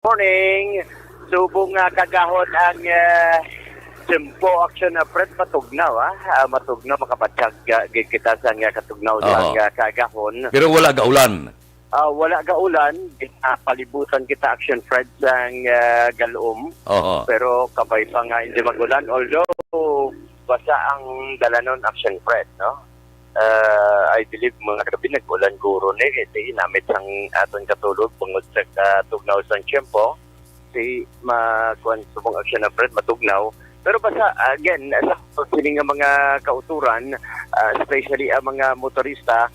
Morning. Subong kagahon ang Simpo Action na Fred matugnaw matugnaw makapatsag kita sa katugnaw Oo. sa kagahon. Pero wala gaulan. Wala gaulan, palibutan kita Action Fred sa Galum. Oo. Pero kabay pa nga hindi magulan, although basa ang dalanon Action Fred, no? I believe mga gabi nag-ulan guro ni kasi namit sang aton katulog bungod sa katugnaw sang tiyempo si makuan subong Action na Fred matugnaw. Pero basta again sa sining nga mga kauturan, especially ang mga motorista,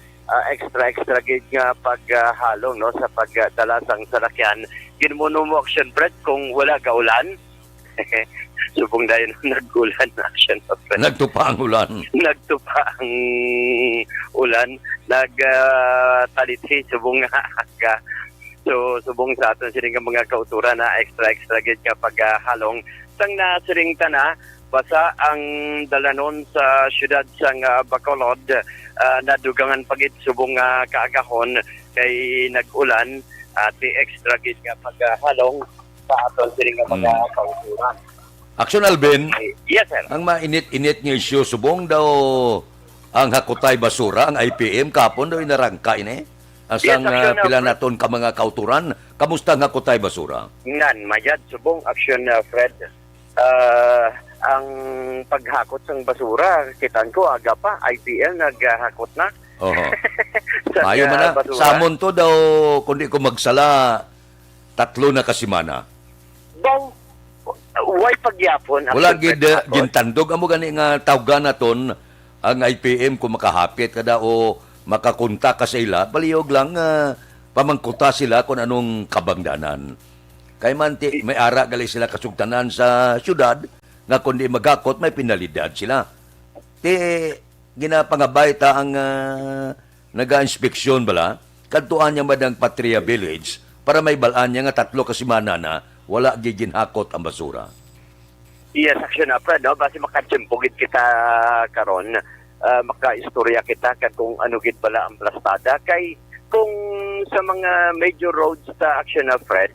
extra gid nga paghalong no sa pagdala sang salakyan. Ginuno mo Action Fred kung wala kaulan. Subong dahil nag-ulan na Action Fred. Nagtupa ang ulan. Nagtupa ang ulan, nagtalithi subong nga so subong sa aton sining mga kauturan na extra gid nga paghalong sang nasiring tana basa ang dalanon sa syudad sang Bacolod, nadugangan pagit subong kaagahon kay nag-ulan at extra gid nga paghalong sa aton sining mga kauturan. Action Alvin, Yes, sir. ang mainit-init nga issue subong daw ang Hakutay Basura, ang IPM kapon daw inarangka ini. Asang Action pila Fred. naton ka mga kauturan, kamusta ang Hakutay Basura? Ngan, mayad subong Action Fred. Ang paghakot ng basura, kitaan ko, aga pa, IPL naghakot na. Oo. Sa Ayaw man na. basura. Samon to daw, kundi ko magsala, 3 na kasimana. Bang, why pagyapon? Wala Action gid Fred hakot? gintandog amo gani nga tawgan naton ang IPM kung makahapit kada o makakontak ka sa ila, palihog lang pamangkuta sila kung anong kabangdanan. Kay man may ara gali sila kasugtanan sa syudad nga kundi magakot may pinalidad sila. Ti ginapangabay ta ang naga-inspeksyon bala kadtuan niya madang Patria Village para may balaan niya nga 3 kasimana na wala giginhakot ang basura. Yes, Action Fred, no? Basi makatsimpugit kita karon, makaistorya kita kung ano gid bala ang plastada kay kung sa mga major roads sa Action Fred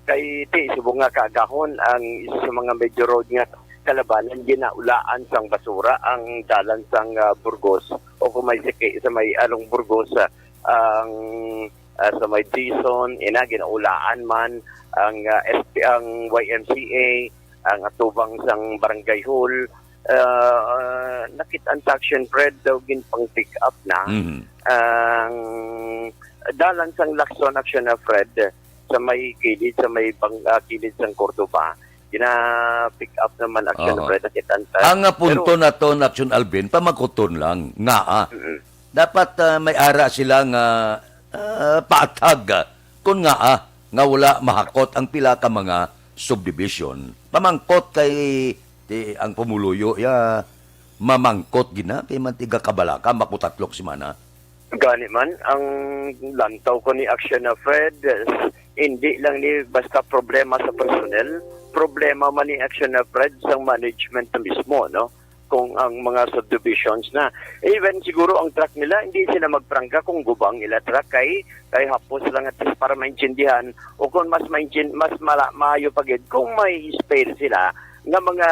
kay ti subong nga kaagahon ang isa sa mga major road nga kalabanan ginaulaan sang basura ang dalan sang Burgos o kung may sa may along Burgos ang sa may Dison ina ginaulaan man ang ang YMCA ang atubang sang Barangay Hall nakit-an sa Action Fred daw ginpang pick up na ang dalan sang Lacson Action Fred sa may kilid kilid sang Cordoba gina-pick up naman Action Fred nakit-an Ang punto na to Action Alvin, pamakuton lang nga dapat may ara sila nga paatag kung nga wala mahakot ang pila ka mga subdivision. Pamangkot kay ang pumuluyo mamangkot gina kay mantiga kabalaka makutatlok simana. Gani man ang lantaw ko ni Action Fred, hindi lang ni basta problema sa personnel, problema man ni Action Fred sa management na mismo, no? Kung ang mga subdivisions na even siguro ang truck nila hindi sila magprangka kung gubang ila truck kay hapos lang at least para maintindihan o kung mas maayo pagid kung may spare sila nga mga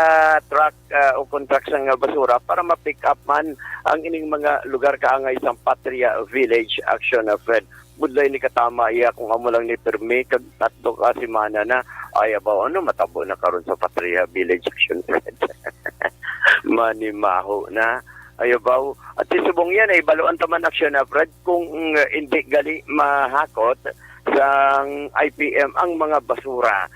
truck o contracts ng basura para ma-pick up man ang ining mga lugar kaangay sa Patria Village Action Fred. Budlay ni katama iya kung amo lang ni permi kag 3 ka semana na ay ba ano matabo na karon sa Patria Village Action Fred. Manimaho na ayabaw at subong yan ay baluan taman Action Fred kung hindi gali mahakot sang IPM ang mga basura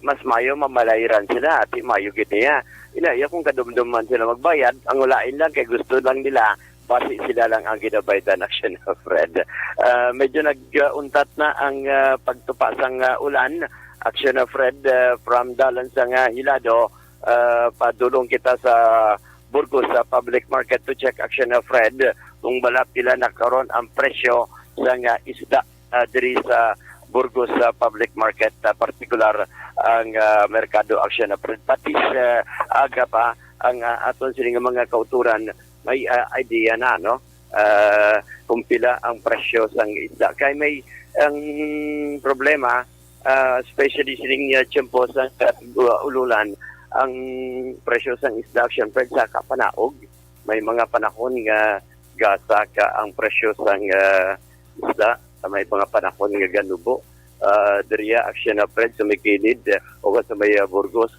mas mayo mamalayran sila at mayo gid niya inaya kung kadumduman sila magbayad ang ulain lang kay gusto lang nila basi sila lang ang ginabaydan Action Fred. Medyo nag-untat na ang pagtupa sang ulan Action Fred from dalan sang Hilado padulong kita sa Burgos sa public market to check Action Fred kung bala pila nakaron ang presyo sang isda diri sa Burgos sa public market particular ang merkado Action Fred pati aga pa ang aton sining mga kauturan may idea na no kung pila ang presyo sang isda kay may ang problema especially sining tiyempo sa ululan, ang presyo sa isda syempre sa kapanaog. May mga panahon nga gasa ka ang presyo sa isda, may mga panahon nga ganubo. Diriya aksyon na Fred sa may kilid o sa may Burgos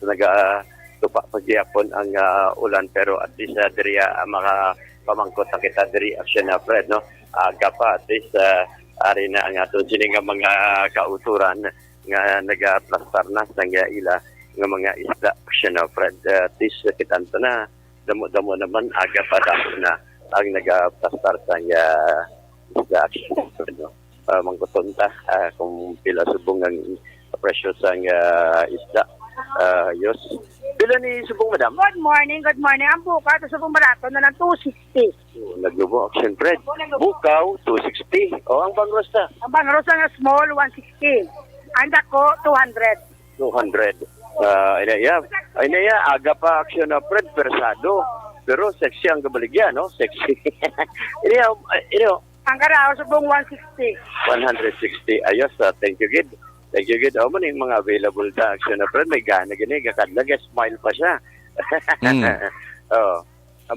tupa pagyapon ang ulan, pero at least diriya maka pamangkot na kita diri aksyon na Fred, no? Aga pa at least ari na ang ato sini nga mga kauturan nga nagaplastar na sa ila nga mga isda aksyon na Fred. At least kitanto na damo-damo naman aga pa dahil na ang nagaplastar sa isda aksyon na Fred, no? Mangkutunta kung pila subong ang presyo sa isda. Yos. Pila ni subong, madam? Good morning. Ang buka, ito sa bumarato na ng 260. Naglubo, action Fred. Bukaw, 260. O, ang bangros na? Ang bangros na small, 160. Ang dako, 200. 200. Inaya, aga pa action na Fred, persado. Pero sexy ang kabaligyan, no? Sexy. Inaya, Ang karaos sa buong 160. 160. Ayos, thank you, Gid. Thank you, Gid. O, man yung mga available ta action na Fred. May gana gini, kakadlag, smile pa siya.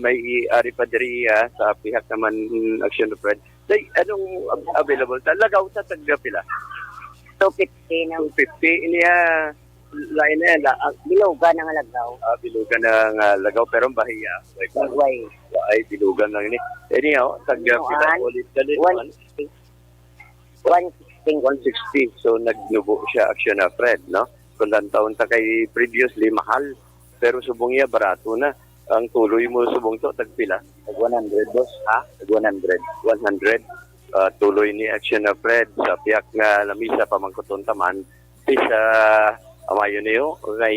May ari pa diri sa pihak naman action na Fred. Say, anong available ta? Lagaw sa tagpila? 250 na. 250. Iniya, lain na yan. Bilugan ang lagaw. Bilugan ng lagaw, pero bahiya. Lagway. Ay, bilugan lang ini. Anyhow, tagpila ulit galit. 160. 160. So, nagnubo siya action na Fred, no? Kung lang taon ta kay previously, mahal. Pero subong niya, barato na. Ang tuloy mo subong to, tagpila? Tag 100, boss. Ha? Tag 100. 100. Tuloy ni action na Fred sa piyak nga lamisa pamangkuton taman. Sa amayo niyo, kay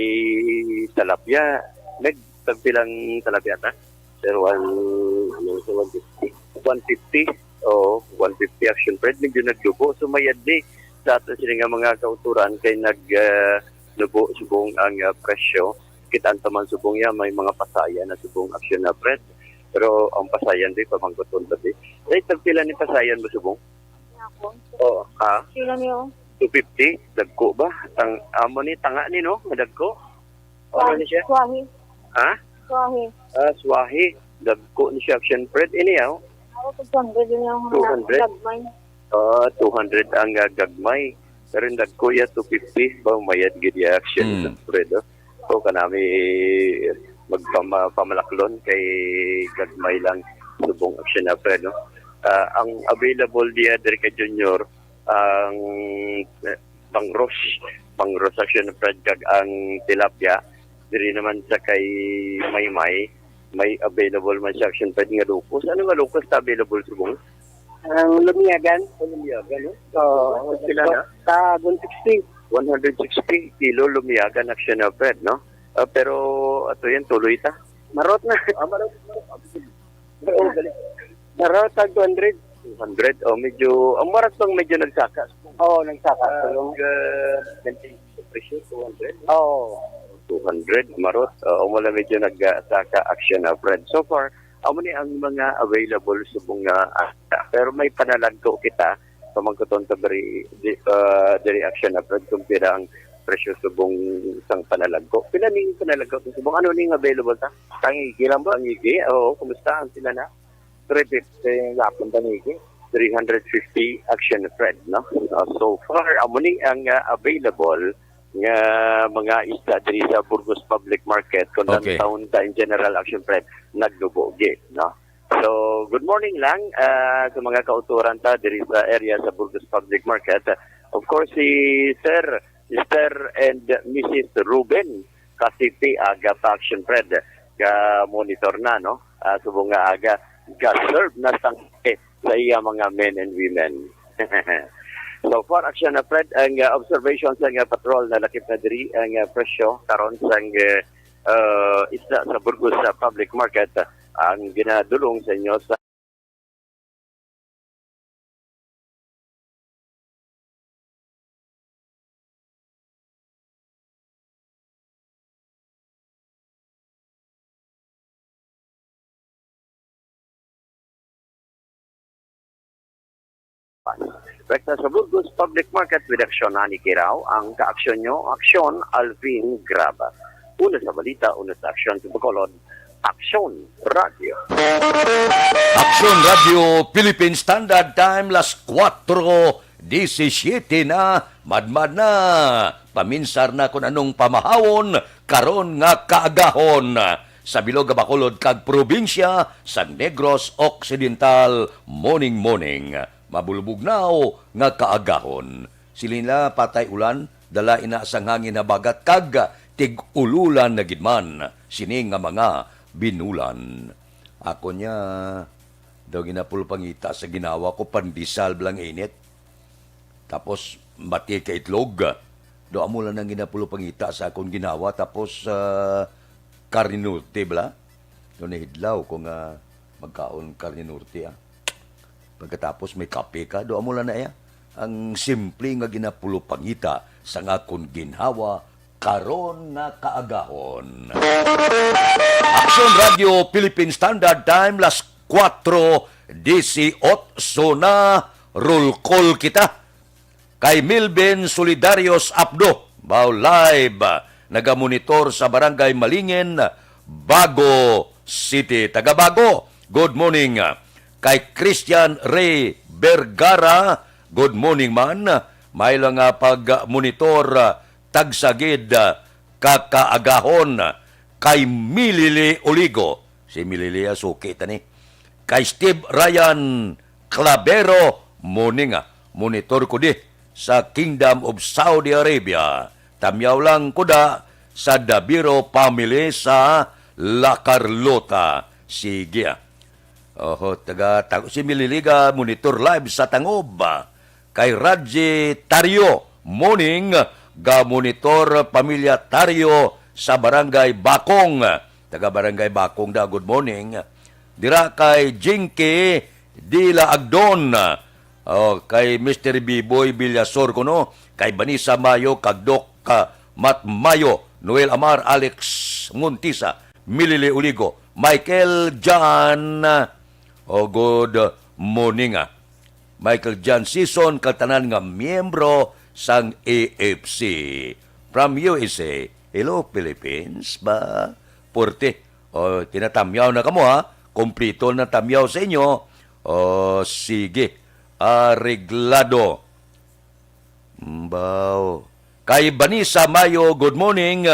talapya. Nagtagpilang talapya ta? Pero 150. 150. Oo, 150 action Fred. Medyo naglubo. Sumayad di sa ato sila nga mga kauturan kay naglubo subong ang presyo. Kitaan taman subong niya, may mga pasaya na subong action na Fred. Pero ang pasayan di, pamangkuton ta di. Ay, tagpila ni pasayan mo subong? Ako. Oo, ha? Sila niyo? 250, dagko ba? Amo ni tanga ni, no? Madagko? Ano ni siya? Swahi. Ha? Swahi. Swahi. Dagko ni siya action Fred. Iniyaw? Ako 200 yun yung 200? lagmay. 200 ang gagmay. Pero yung dagko ya 250 ba mayad gid ya action Fred. So kanami magpamalaklon kay gagmay lang subong action na Fred, no? Ang available diya diri kay Junior ang pangros action na Fred kag ang tilapia diri naman sa kay Maymay may available man sa action Fred nga lukos. Ano nga lukos ta available subong? Ang lumiyagan. Lumiyagan, no? Sila na? Ta 160. 160 kilo lumiyagan action na Fred, no? Pero ato yan, tuloy ta. Marot na. Marot. Marot, tag 200. 200. Medyo, ang marat bang medyo nagsaka? Oo, nagsaka. Presyo, 200? Oo. 200, marot. Wala medyo nagsaka action na Fred. So far, amo ni ang mga available subong pero may panalagko kita pamangkuton ta diri action na Fred kumpira ang presyo subong isang panalagko. Pila ning panalagko subong ano ning available ta? Tangigi lang ba? Tangigi. Oo, kumusta ang sila na? 350 yapon tangigi. 350 action na Fred, no? So far, amo ni ang available nga mga isda diri sa Burgos Public Market kung Okay. taon ta in general action Fred naglubo gid, no? So, good morning lang sa mga kauturan ta diri sa area sa Burgos Public Market. Of course, si Sir, Mr. and Mrs. Ruben Kasiti aga pa action Fred ka monitor na, no? Subong nga aga ga-serve na sangke sa iya mga men and women. So far, action na Fred, ang observations ng patrol na lakip na diri ang presyo karon sa isda sa Burgos sa Public Market ang ginadulong sa inyo sa Rekta sa Burgos Public Market with Aksyon Ani Kirao, ang kaaksyon nyo, Aksyon Alvin Graba. Una sa balita, una sa aksyon sa Bacolod, Aksyon Radio. Aksyon Radio Philippine Standard Time las 4:17 na madmad na paminsar na kung anong pamahawon karon nga kaagahon sa bilog nga Bacolod kag probinsya sa Negros Occidental morning mabulbugnaw nga kaagahon silina patay ulan dala ina sang hangin na bagat kag tig-ululan na gidman sining nga mga binulan. Ako niya, daw ginapulpangita sa ginawa ko, pandisal blang init. Tapos, mati ka itlog. Daw amo lang nang ginapulpangita sa akong ginawa. Tapos, karinurte bla. Doon nahidlaw ko nga magkaon karinurte. Pagkatapos, may kape ka. Daw amo lang na iya. Ang simple nga ginapulpangita sa akong ginawa karon na kaagahon. Aksyon Radio Philippine Standard Time las 4:18 na roll call kita kay Milben Solidarios Abdo bao live nagamonitor sa Barangay Malingen, Bago City, Tagabago. Good morning. Kay Christian Ray Vergara, good morning man. May lang pag-monitor tagsagid kakaagahon kay Milili Oligo. Si Milili suki tani. Kay Steve Ryan Clavero, morning monitor ko di sa Kingdom of Saudi Arabia. Tamyaw lang ko da sa Dabiro family sa La Carlota. Sige. Si Mililiga monitor live sa Tangob. Kay Raji Tario, morning ga-monitor pamilya Tario sa Barangay Bakong. Taga Barangay Bakong da, good morning. Dira kay Jinky Dila Agdon. Kay Mr. B-Boy Villasor kuno. Kay Banisa Mayo, Kagdok Mat Mayo, Noel Amar, Alex Muntisa, Milili Uligo, Michael John. Good morning. Michael John Season, katanan nga miyembro sang AFC. From USA, hello Philippines ba? Porte, tinatamyaw na kamo Kumplito na tamyaw sa inyo. Sige. Arreglado. Baw. Kay Banisa Mayo, good morning.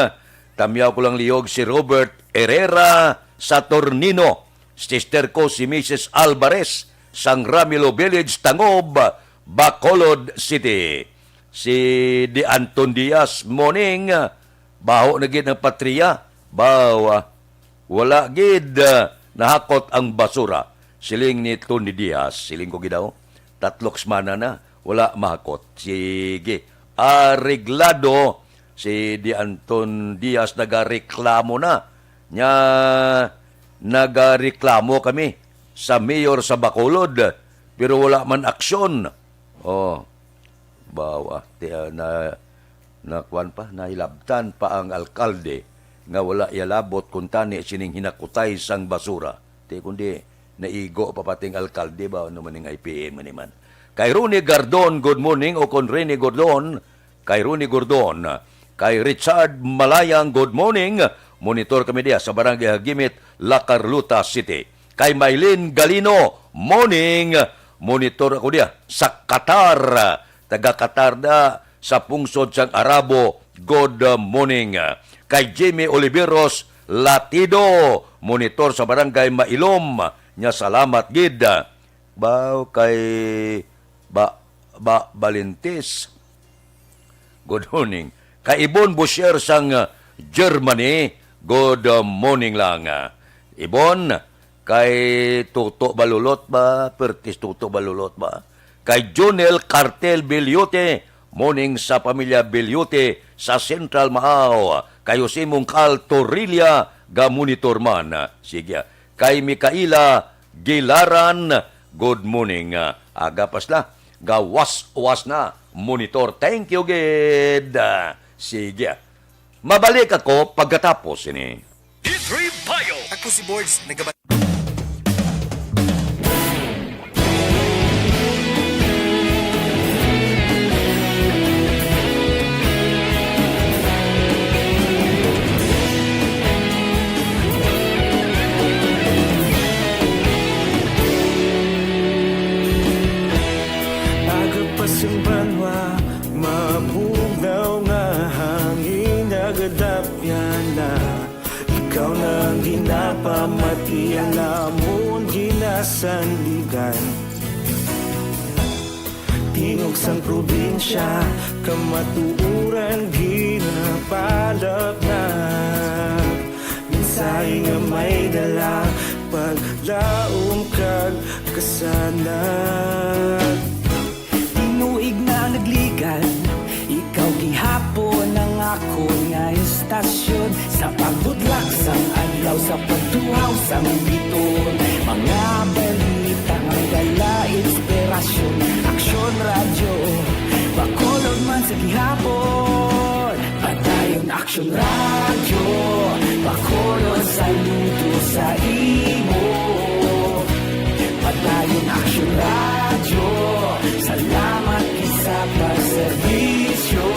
Tamyaw ko lang liyog si Robert Herrera sa Tornino. Sister ko si Mrs. Alvarez sang Ramilo Village, Tangob, Bacolod City. Si Di Anton Diaz, morning. Baho na gid ang patriya. Bawa. Wala gid nahakot ang basura. Siling ni Tony Diaz. Siling ko gidaw. 3 semana na. Wala mahakot. Sige. Arreglado. Si Di Anton Diaz nagareklamo na. Nagareklamo kami sa mayor sa Bacolod. Pero wala man aksyon. Bawa nahilabtan pa ang alkalde nga wala ialabot kung tani sining hinakutay sang basura. Kundi naigo pa pating alkalde ba ano maning IPM man. Kay Ronnie Gordon, good morning. O kon Ronnie Gordon, kay Ronnie Gordon. Kay Richard Malayang, good morning. Monitor kami diya sa Barangay Hagimit, La Carlota City. Kay Maylin Galino, morning. Monitor ako diya sa Qatar. Taga Qatar na sa pungsod sang Arabo, good morning. Kay Jimmy Oliveros Latido, monitor sa Barangay Mailom, nya salamat gid. Baw kay Balintis, good morning. Kay Ibon Busher sang Germany, good morning lang. Ibon, kay Tuto Balulot ba? Pertis Tuto Balulot ba? Kay Jonel Cartel Belyote, morning sa pamilya Belyote sa Central Maaw. Kay Josimong Cal Torilla, ga-monitor man. Sige. Kay Mikaela Gilaran, good morning. Agapas na, gawas-was na, monitor. Thank you, Gid. Sige. Mabalik ako pagkatapos ini. D3 Bio. Ako si Boards, nagadapyan na ikaw nang ginapamatian namon ginasandigan. Tingog sang probinsya, kamatuuran ginapalap na. Minsay nga may dala, paglaom kag kasanag. Tinuig na nagligan, ikaw gihapon ang ako nga istasyon. Sa pagbudlak sang adlaw, sa pagtuhaw sang biton. Mga balita nga dala inspirasyon. Aksyon radyo, bakolog man sa gihapon. Padayon aksyon radyo, bakolog saludo sa imo. Padayon aksyon radyo, salamat isa pagserbisyo.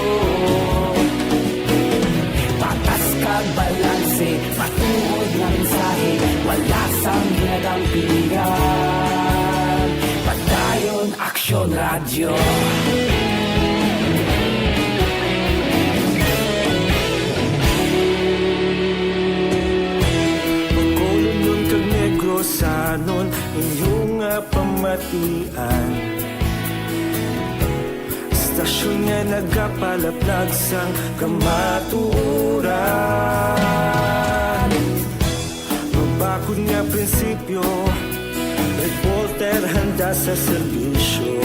Patas kag balanse, matuod na mensahe, wala sang ginagampingan. Padayon aksyon radyo. Bacolod nun kag Negrosanon, inyong nga pamatian. Stasyon nga nagapalaplag sang kamaturan. Mabakod nga prinsipyo, reporter handa sa serbisyo.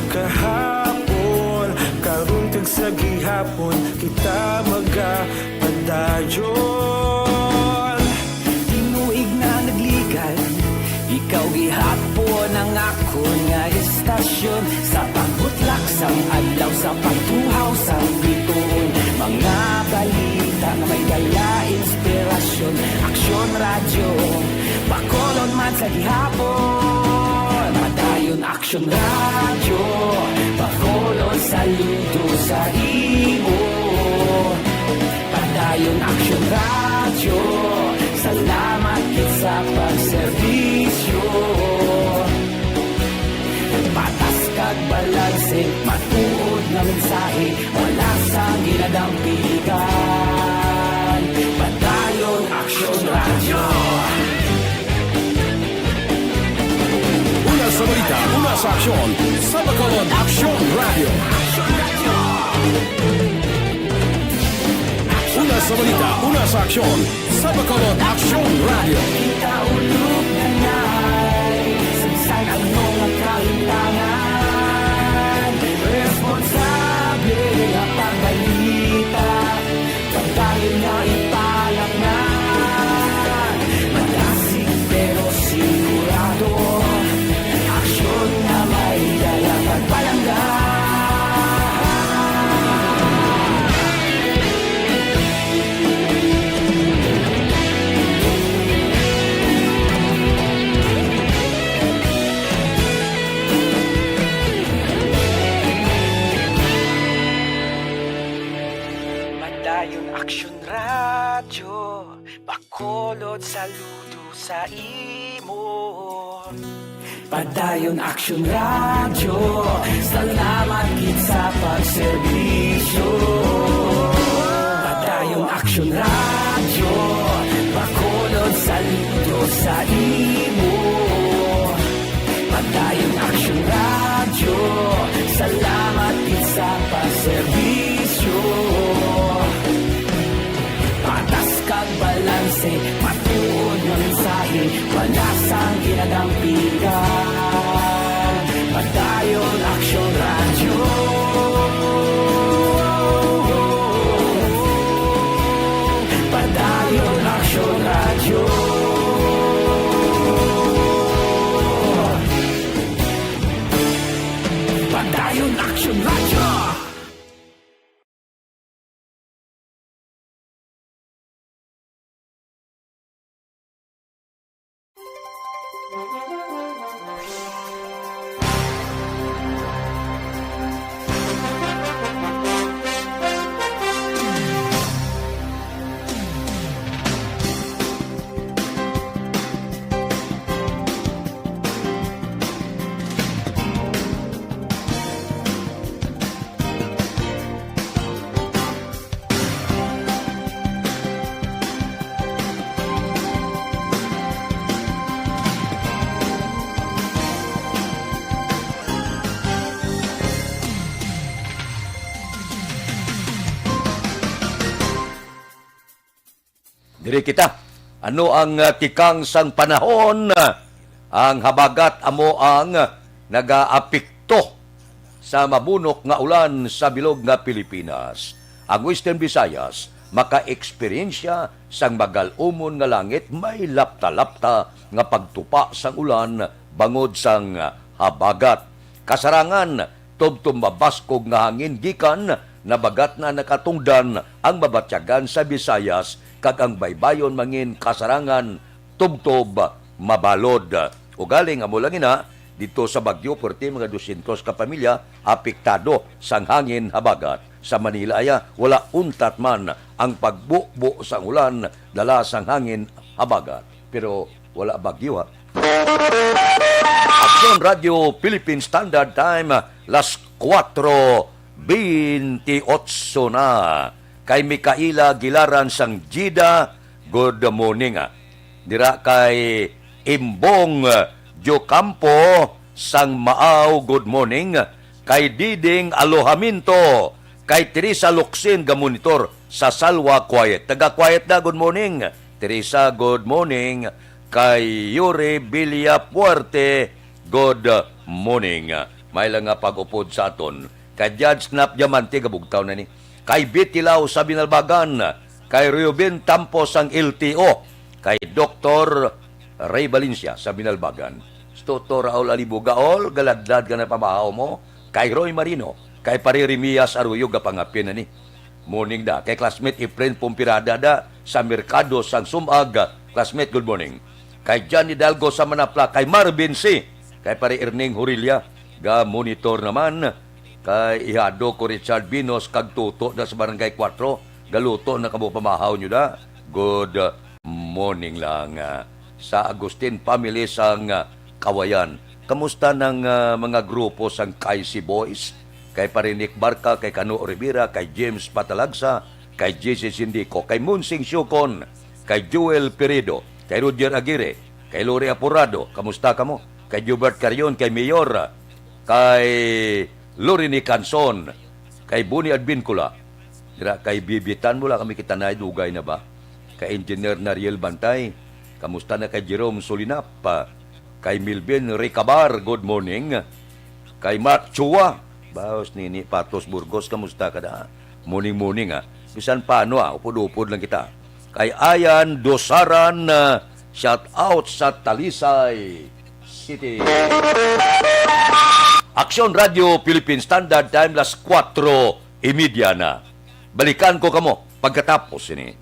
Kahapon, karun kag sa gihapon, kita magapadayon. Tinuig na nagligan, ikaw gihapon ang ako nga istasyon. Sa pagbutlak sang adlaw, sa pagtuhaw sang biton. Mga balita nga may dala inspirasyon. Aksyon radyo, bakolon man sa gihapon. Padayon aksyon radyo, bakolon saludo sa imo. Padayon aksyon radyo, salamat kit sa pagserbisyo. Patas kag balanse, matuod na mensahe, wala sang ginadampigan. Padayon aksyon radyo. Una sa balita, una sa aksyon. Sa Bacolod Aksyon Radio. Una sa balita, una sa aksyon. Sa Bacolod Aksyon Radio. Kita ulog na na'y sagsay ang mga kahintangan. Responsable ang pagbalita, pagdayon na ipalak na. Malasig pero sigurado, aksyon na may dalang pagpalanggan. Padayon aksyon radyo, bakolod saludo sa imo. Padayon aksyon radyo, salamat kit sa pagserbisyo. Padayon aksyon radyo, bakolod saludo sa imo. Padayon aksyon radyo, salamat kit sa pagserbisyo. Patas kag balanse, matuod na mensahe, wala sang ginadampigan. Padayon aksyon radyo. Diri kita, ano ang tikang sang panahon? Ang habagat amo ang nagaapekto sa mabunok nga ulan sa bilog nga Pilipinas. Ang Western Visayas maka-eksperyensya sang magalumon nga langit may lapta-lapta nga pagtupa sang ulan bangod sang habagat. Kasarangan tubtom mabaskog nga hangin gikan nabagat na nakatungdan ang mabatyagan sa Visayas kag ang baybayon mangin kasarangan tubtob mabalod. O galing amo lang ina dito sa Bagyo perti mga 200 ka pamilya apektado sang hangin habagat. Sa Manila aya wala untat man ang pagbubo sang ulan dala sang hangin habagat. Pero wala bagyo ha. Aksyon Radio Philippine Standard Time las 4:28 na. Kay Mikaela Gilaran sang Jida, good morning. Dira kay Imbong Jocampo sang Maaw, good morning. Kay Diding Alohaminto, kay Teresa Luxin ga monitor sa Salwa Quiet. Taga Quiet na, good morning. Teresa, good morning. Kay Yuri Villapuerte, good morning. May lang nga pag-upod sa aton. Kay Judge Snap Diamante, gabugtaw na ni. Kay Bitilaw sa Binalbagan. Kay Ruben Tampos ang LTO. Kay Dr. Ray Valencia sa Binalbagan. Dr. Raul Alibugaol, galadlad ka na pamahaw mo. Kay Roy Marino. Kay Paririmias Arroyo, gapangapin na ni. Morning da. Kay classmate Efren Pumpirada da sa Merkado sang Sumag. Classmate, good morning. Kay John Hidalgo sa Manapla. Kay Marvin C. Kay Pari Erning Hurilia. Ga monitor naman. Kay Ihado ko Richard Binos kag tuto na sa Barangay 4. Galuto na kamo pamahaw nyo da. Good morning lang. Sa Agustin family sang Kawayan. Kamusta ng mga grupo sang Kaisi Boys? Kay Parinik Barca, kay Cano Rivera, kay James Patalagsa, kay JC Sindico, kay Munsing Syukon, kay Joel Peredo, kay Roger Aguirre, kay Lori Apurado. Kamusta kamo? Kay Gilbert Carion, kay Mayor, kay Lorini Canson, kay Buni Advincula, kay Bibitan mula kami kita na dugay na ba? Kay Engineer Nariel Bantay, kamusta na kay Jerome Solinap, kay Milvin Ricabar, good morning. Kay Mark Chua, baos nini Patos Burgos, kamusta ka na? Morning ha. Bisan paano upod-upod lang kita. Kay Ayan Dosaran, shout out sa Talisay City. Aksyon Radio Philippine Standard Time las 4:30 na. Balikan ko kamo pagkatapos ini.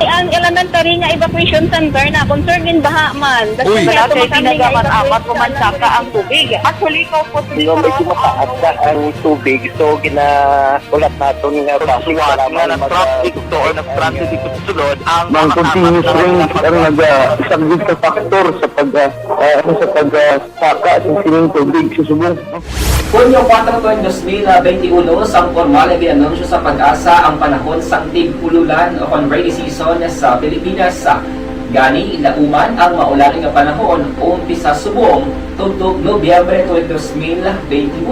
Ang elementary nga evacuation center na concern din baha man. Uy. Kasi tinagaman apat kumansaka ang tubig. Actually, ko po Hindi mo medyo mataas na ang tubig. So, ulat natin nga pasiwala nga ng traffic to or nag-transit dito sa sulod. Ang continuous rain ang nag-isagid sa factor sa pagsaka sa sining tubig sa subong. Hunyo 4, 2021, sang formal ay inanunsyo sa Pag-asa ang panahon sang tig-ululan o rainy season sa Pilipinas. Gani, ilauman ang maulaling nga panahon umpisa subong tugtog Nobyembre 2021.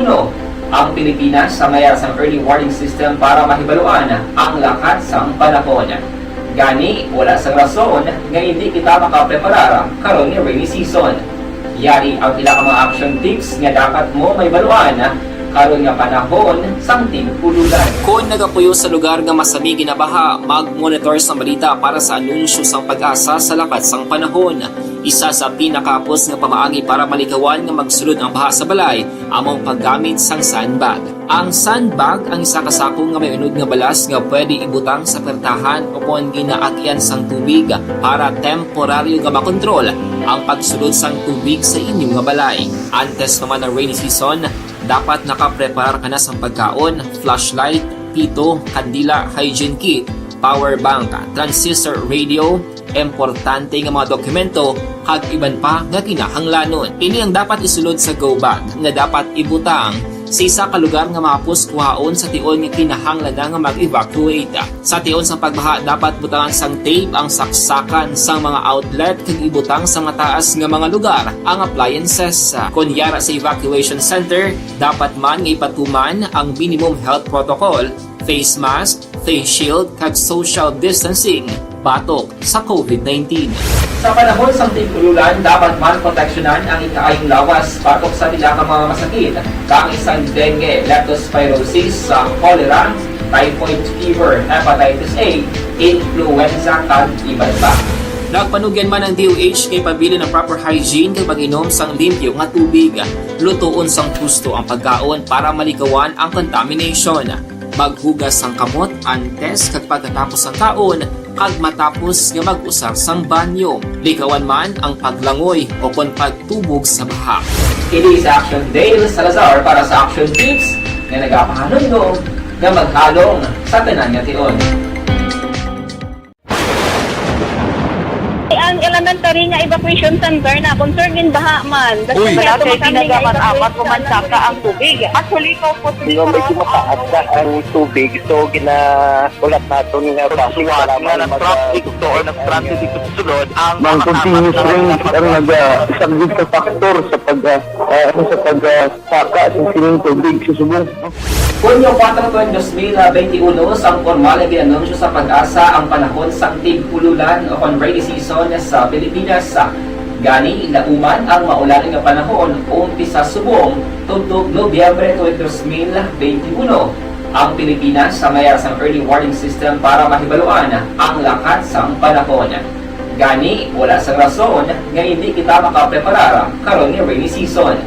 Ang Pilipinas sa mayar sang early warning system para mahibaluan ang lakat sang panahon. Gani, wala sang rason nga hindi kita makapreparar karon ni rainy season. Yari ang ilang mga action tips nga dapat mo may baluan karon nga panahon sang tig-ululan. Kung nagapuyo sa lugar nga masami ginabaha, mag-monitor sa balita para sa anunsyo sang Pag-asa sa lakat sang panahon. Isa sa pinakapos nga pamaagi para malikawan nga magsulod ang baha sa balay, among paggamit sang sandbag. Ang sandbag ang isa kasakong nga may unod nga balas nga pwede ibutang sa pertahan o kung ginaakyan sang tubig para temporaryo nga makontrol ang pagsulod sang tubig sa inyong nga balay. Antes naman ng rainy season, dapat nakapreparar ka na sa pagkaon, flashlight, pito, kandila, hygiene kit, power bank, transistor radio, importante nga mga dokumento, kag iban pa nga kinahanglanon. Ini ang dapat isulod sa go bag nga dapat ibutang sa isa ka lugar nga mapus kuhaon sa tion nga kinahanglan nga mag-evacuate. Sa tion sa pagbaha dapat butangan sang tape ang saksakan sang mga outlet kag ibutang sa mga taas nga mga lugar ang appliances. Kunyara sa evacuation center, dapat man nga ipatuman ang minimum health protocol, face mask, face shield kag social distancing batok sa COVID-19. Sa panahon sa tig-ululan, dapat man proteksyonan ang ikaayong lawas batok sa nila ka mga masakit, kang isang dengue, leptospirosis, cholera, typhoid fever, hepatitis A, influenza kag iban pa. Nagpanugyan man ang DOH kay pabili ng proper hygiene kay pag-inom sang limpyo nga tubig. Lutuon sang husto ang pagkaon para malikawan ang contamination. Maghugas sang kamot antes kag pagkatapos ang kaon kag matapos nga mag-usar sang banyo. Likawan man ang paglangoy o kon pagtubog sa baha. Kini sa Action Dale Salazar para sa Action Tips nga nagapahanundong nga maghalong sa tanan nga tion. Ang elementary nga evacuation center na concern din baha man. Uy. kaya Kaya ginagaman apat evacuation kumansaka ang tubig. Actually, ko po siguro medyo mataas na ang tubig. So, ginaulat natin nga pasiwala nga ng traffic to or nag-transit dito sa sulod. Ang continuous rain ang nag-sagbit sa factor sa pagsaka sa sining tubig sa subong. Hunyo 4, 2021, sang formal ay ginanunsyo sa Pag-asa ang panahon sang tig-ululan o kon rainy season sa Pilipinas. Gani, lauman ang maulaling nga panahon umpisa subong tudtog Nobyembre 2021. Ang Pilipinas sa mayar sang early warning system para mahibaluan ang lakat sang panahon. Gani, wala sang rason nga hindi kita makapreparar karon nga rainy season.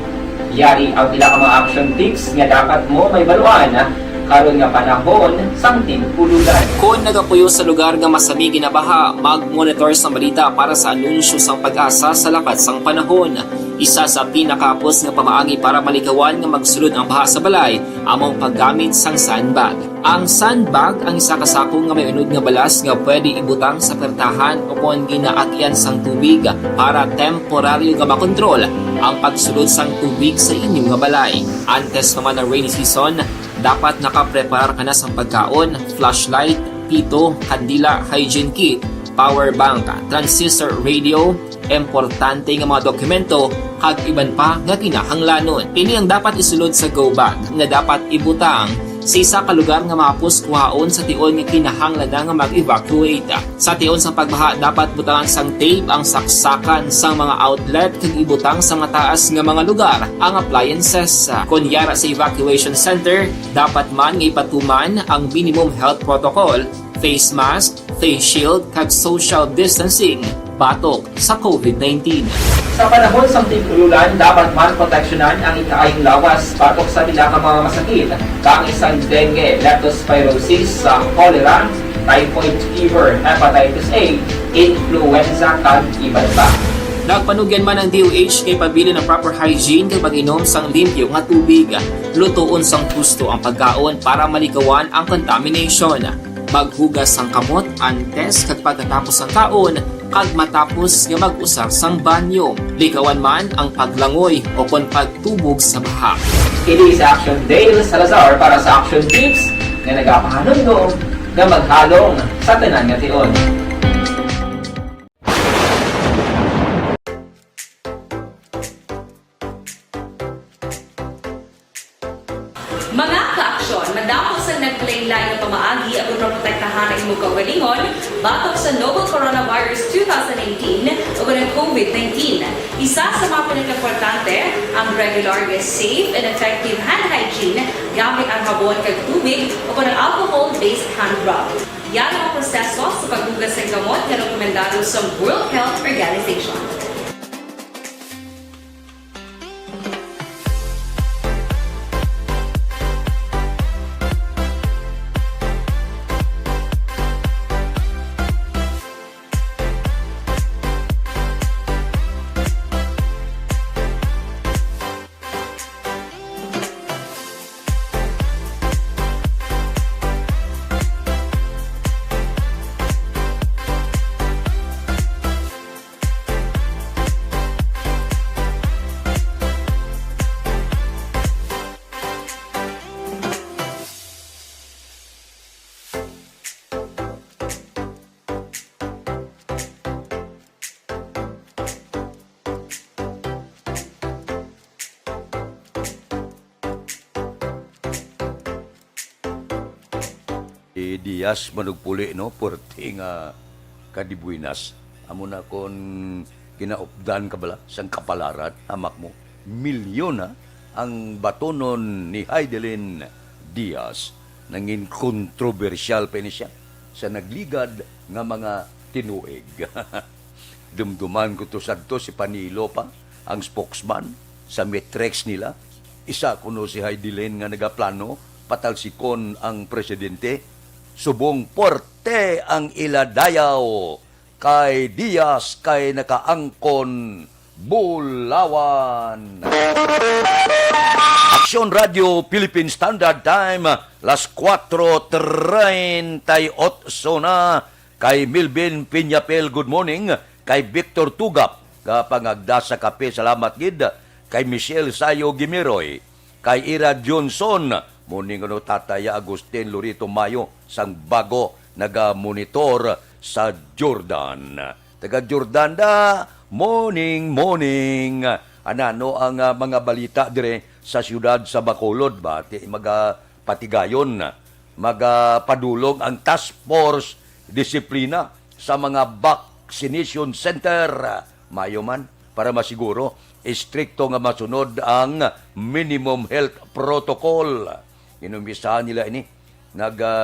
Yari ang pila ka mga action tips nga dapat mo may baluan karon nga panahon sang tig-ululan. Kung nagapuyo sa lugar nga masami ginabaha, mag-monitor sa balita para sa anunsyo sang Pag-asa sa lakat sang panahon. Isa sa pinakapos nga pamaagi para malikawan nga magsulod ang baha sa balay among paggamit sang sandbag. Ang sandbag ang isa ka sako nga may unod nga balas nga pwede ibutang sa pertahan o kung ginaagyan sang tubig para temporaryo nga makontrol ang pagsulod sang tubig sa inyong nga balay. Antes naman ng rainy season, dapat nakaprepare ka na sa pagkaon, flashlight, pito, kandila, hygiene kit, power bank, transistor radio, importante nga mga dokumento, kag iban pa nga kinahanglanon. Ini ang dapat isulod sa go bag nga dapat ibutang sa isa ka lugar nga mapus kuhaon sa tion nga kinahanglan nga mag-evacuate. Sa tion sa pagbaha dapat butangan sang tape ang saksakan sang mga outlet kag ibutang sa mataas nga mga lugar ang appliances. Kunyara sa evacuation center, dapat man nga ipatuman ang minimum health protocol, face mask, face shield kag social distancing batok sa COVID-19. Sa panahon sa tig-ululan, dapat man proteksyonan ang ikaayong lawas batok sa nila ka mga masakit, kang isang dengue, leptospirosis, cholera, typhoid fever, hepatitis A, influenza kag iban pa. Nagpanugyan man ang DOH kay pabili ng proper hygiene kay pag-inom sang limpyo nga tubig. Lutuon sang husto ang pagkaon para malikawan ang contamination. Maghugas sang kamot antes kag pagkatapos ang kaon kag matapos nga mag-usar sang banyo. Likawan man ang paglangoy o kon pagtubog sa baha. Kini sa Action Dale Salazar para sa Action Tips nga nagapahanundong nga maghalong sa tanan nga tion. Mga ka-aksyon, madapos sa naglaylay na pamaagi at protektahan ang imong kaugalingon batok sa novel coronavirus 2018 o ng COVID-19. Isa sa mga pinaka-importante ang regular, safe, and effective hand hygiene gamit ang habon kag tubig o ng alcohol-based hand rub. Yan ang proseso sa paghugas ng gamot na rekomendado sa World Health Organization. Diaz manugpuli no porte nga kadibuinas. Amo na kon kinaupdan ka bala sang kapalaran amak mo. Milyon na ang batonon ni Heidelin Diaz. Nangin kontrobersyal pa ni siya sa nagligad nga mga tinuig. Dumduman ko to sadto si Panilo pa, ang spokesman sa Metrex nila. Isa kuno si Heidelin nga nagaplano patalsikon ang presidente. Subong porte ang iladayaw kay Diaz kay nakaangkon Bulawan. Aksyon Radio Philippine Standard Time, las 4:38 na. Kay Milvin Piñapel, good morning. Kay Victor Tugap, kapangagda sa kape, salamat gid. Kay Michelle Sayo Gimiroy. Kay Ira Johnson, morning ano Tataya Agustin Lorito Mayo, sang bago naga-monitor sa Jordan. Taga Jordan da, morning. Anano ang mga balita dire sa siyudad sa Bacolod ba? Magapatigayon, magapadulog ang task force disiplina sa mga vaccination center. Mayo man para masiguro istrikto nga masunod ang minimum health protocol. Inumbisahan nila ini,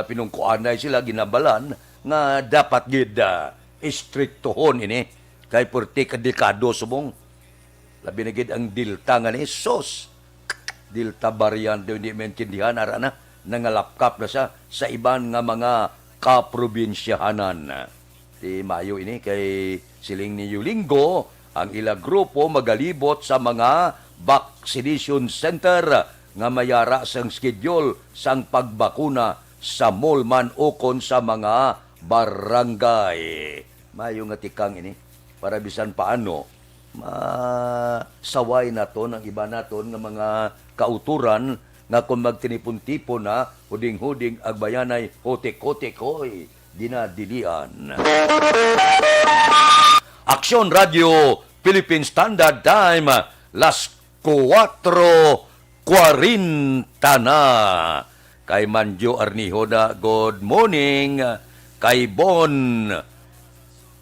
pinungkuanay sila, ginabalan nga dapat gid istriktohon ini kay porti kadekado subong. Labi na gid ang Delta nga ni sos. Delta variant daw hindi maintindihan ara na nangalapkap na sa iban nga mga kaprobinsyahanan. Di Mayo ini kay siling ni Yulinggo ang ila grupo magalibot sa mga vaccination center nga mayara sang schedule sang pagbakuna sa mall man ukon sa mga barangay. Mayo nga tikang ini para bisan paano masaway naton ang iba naton nga mga kauturan nga kung magtinipon-tipon na huding-huding agbayanay hotek-hotek hoy dinadilian. Aksyon Radio Philippine Standard Time, las 4:40 na. Kay Manjo Arnihoda, good morning. Kay Bon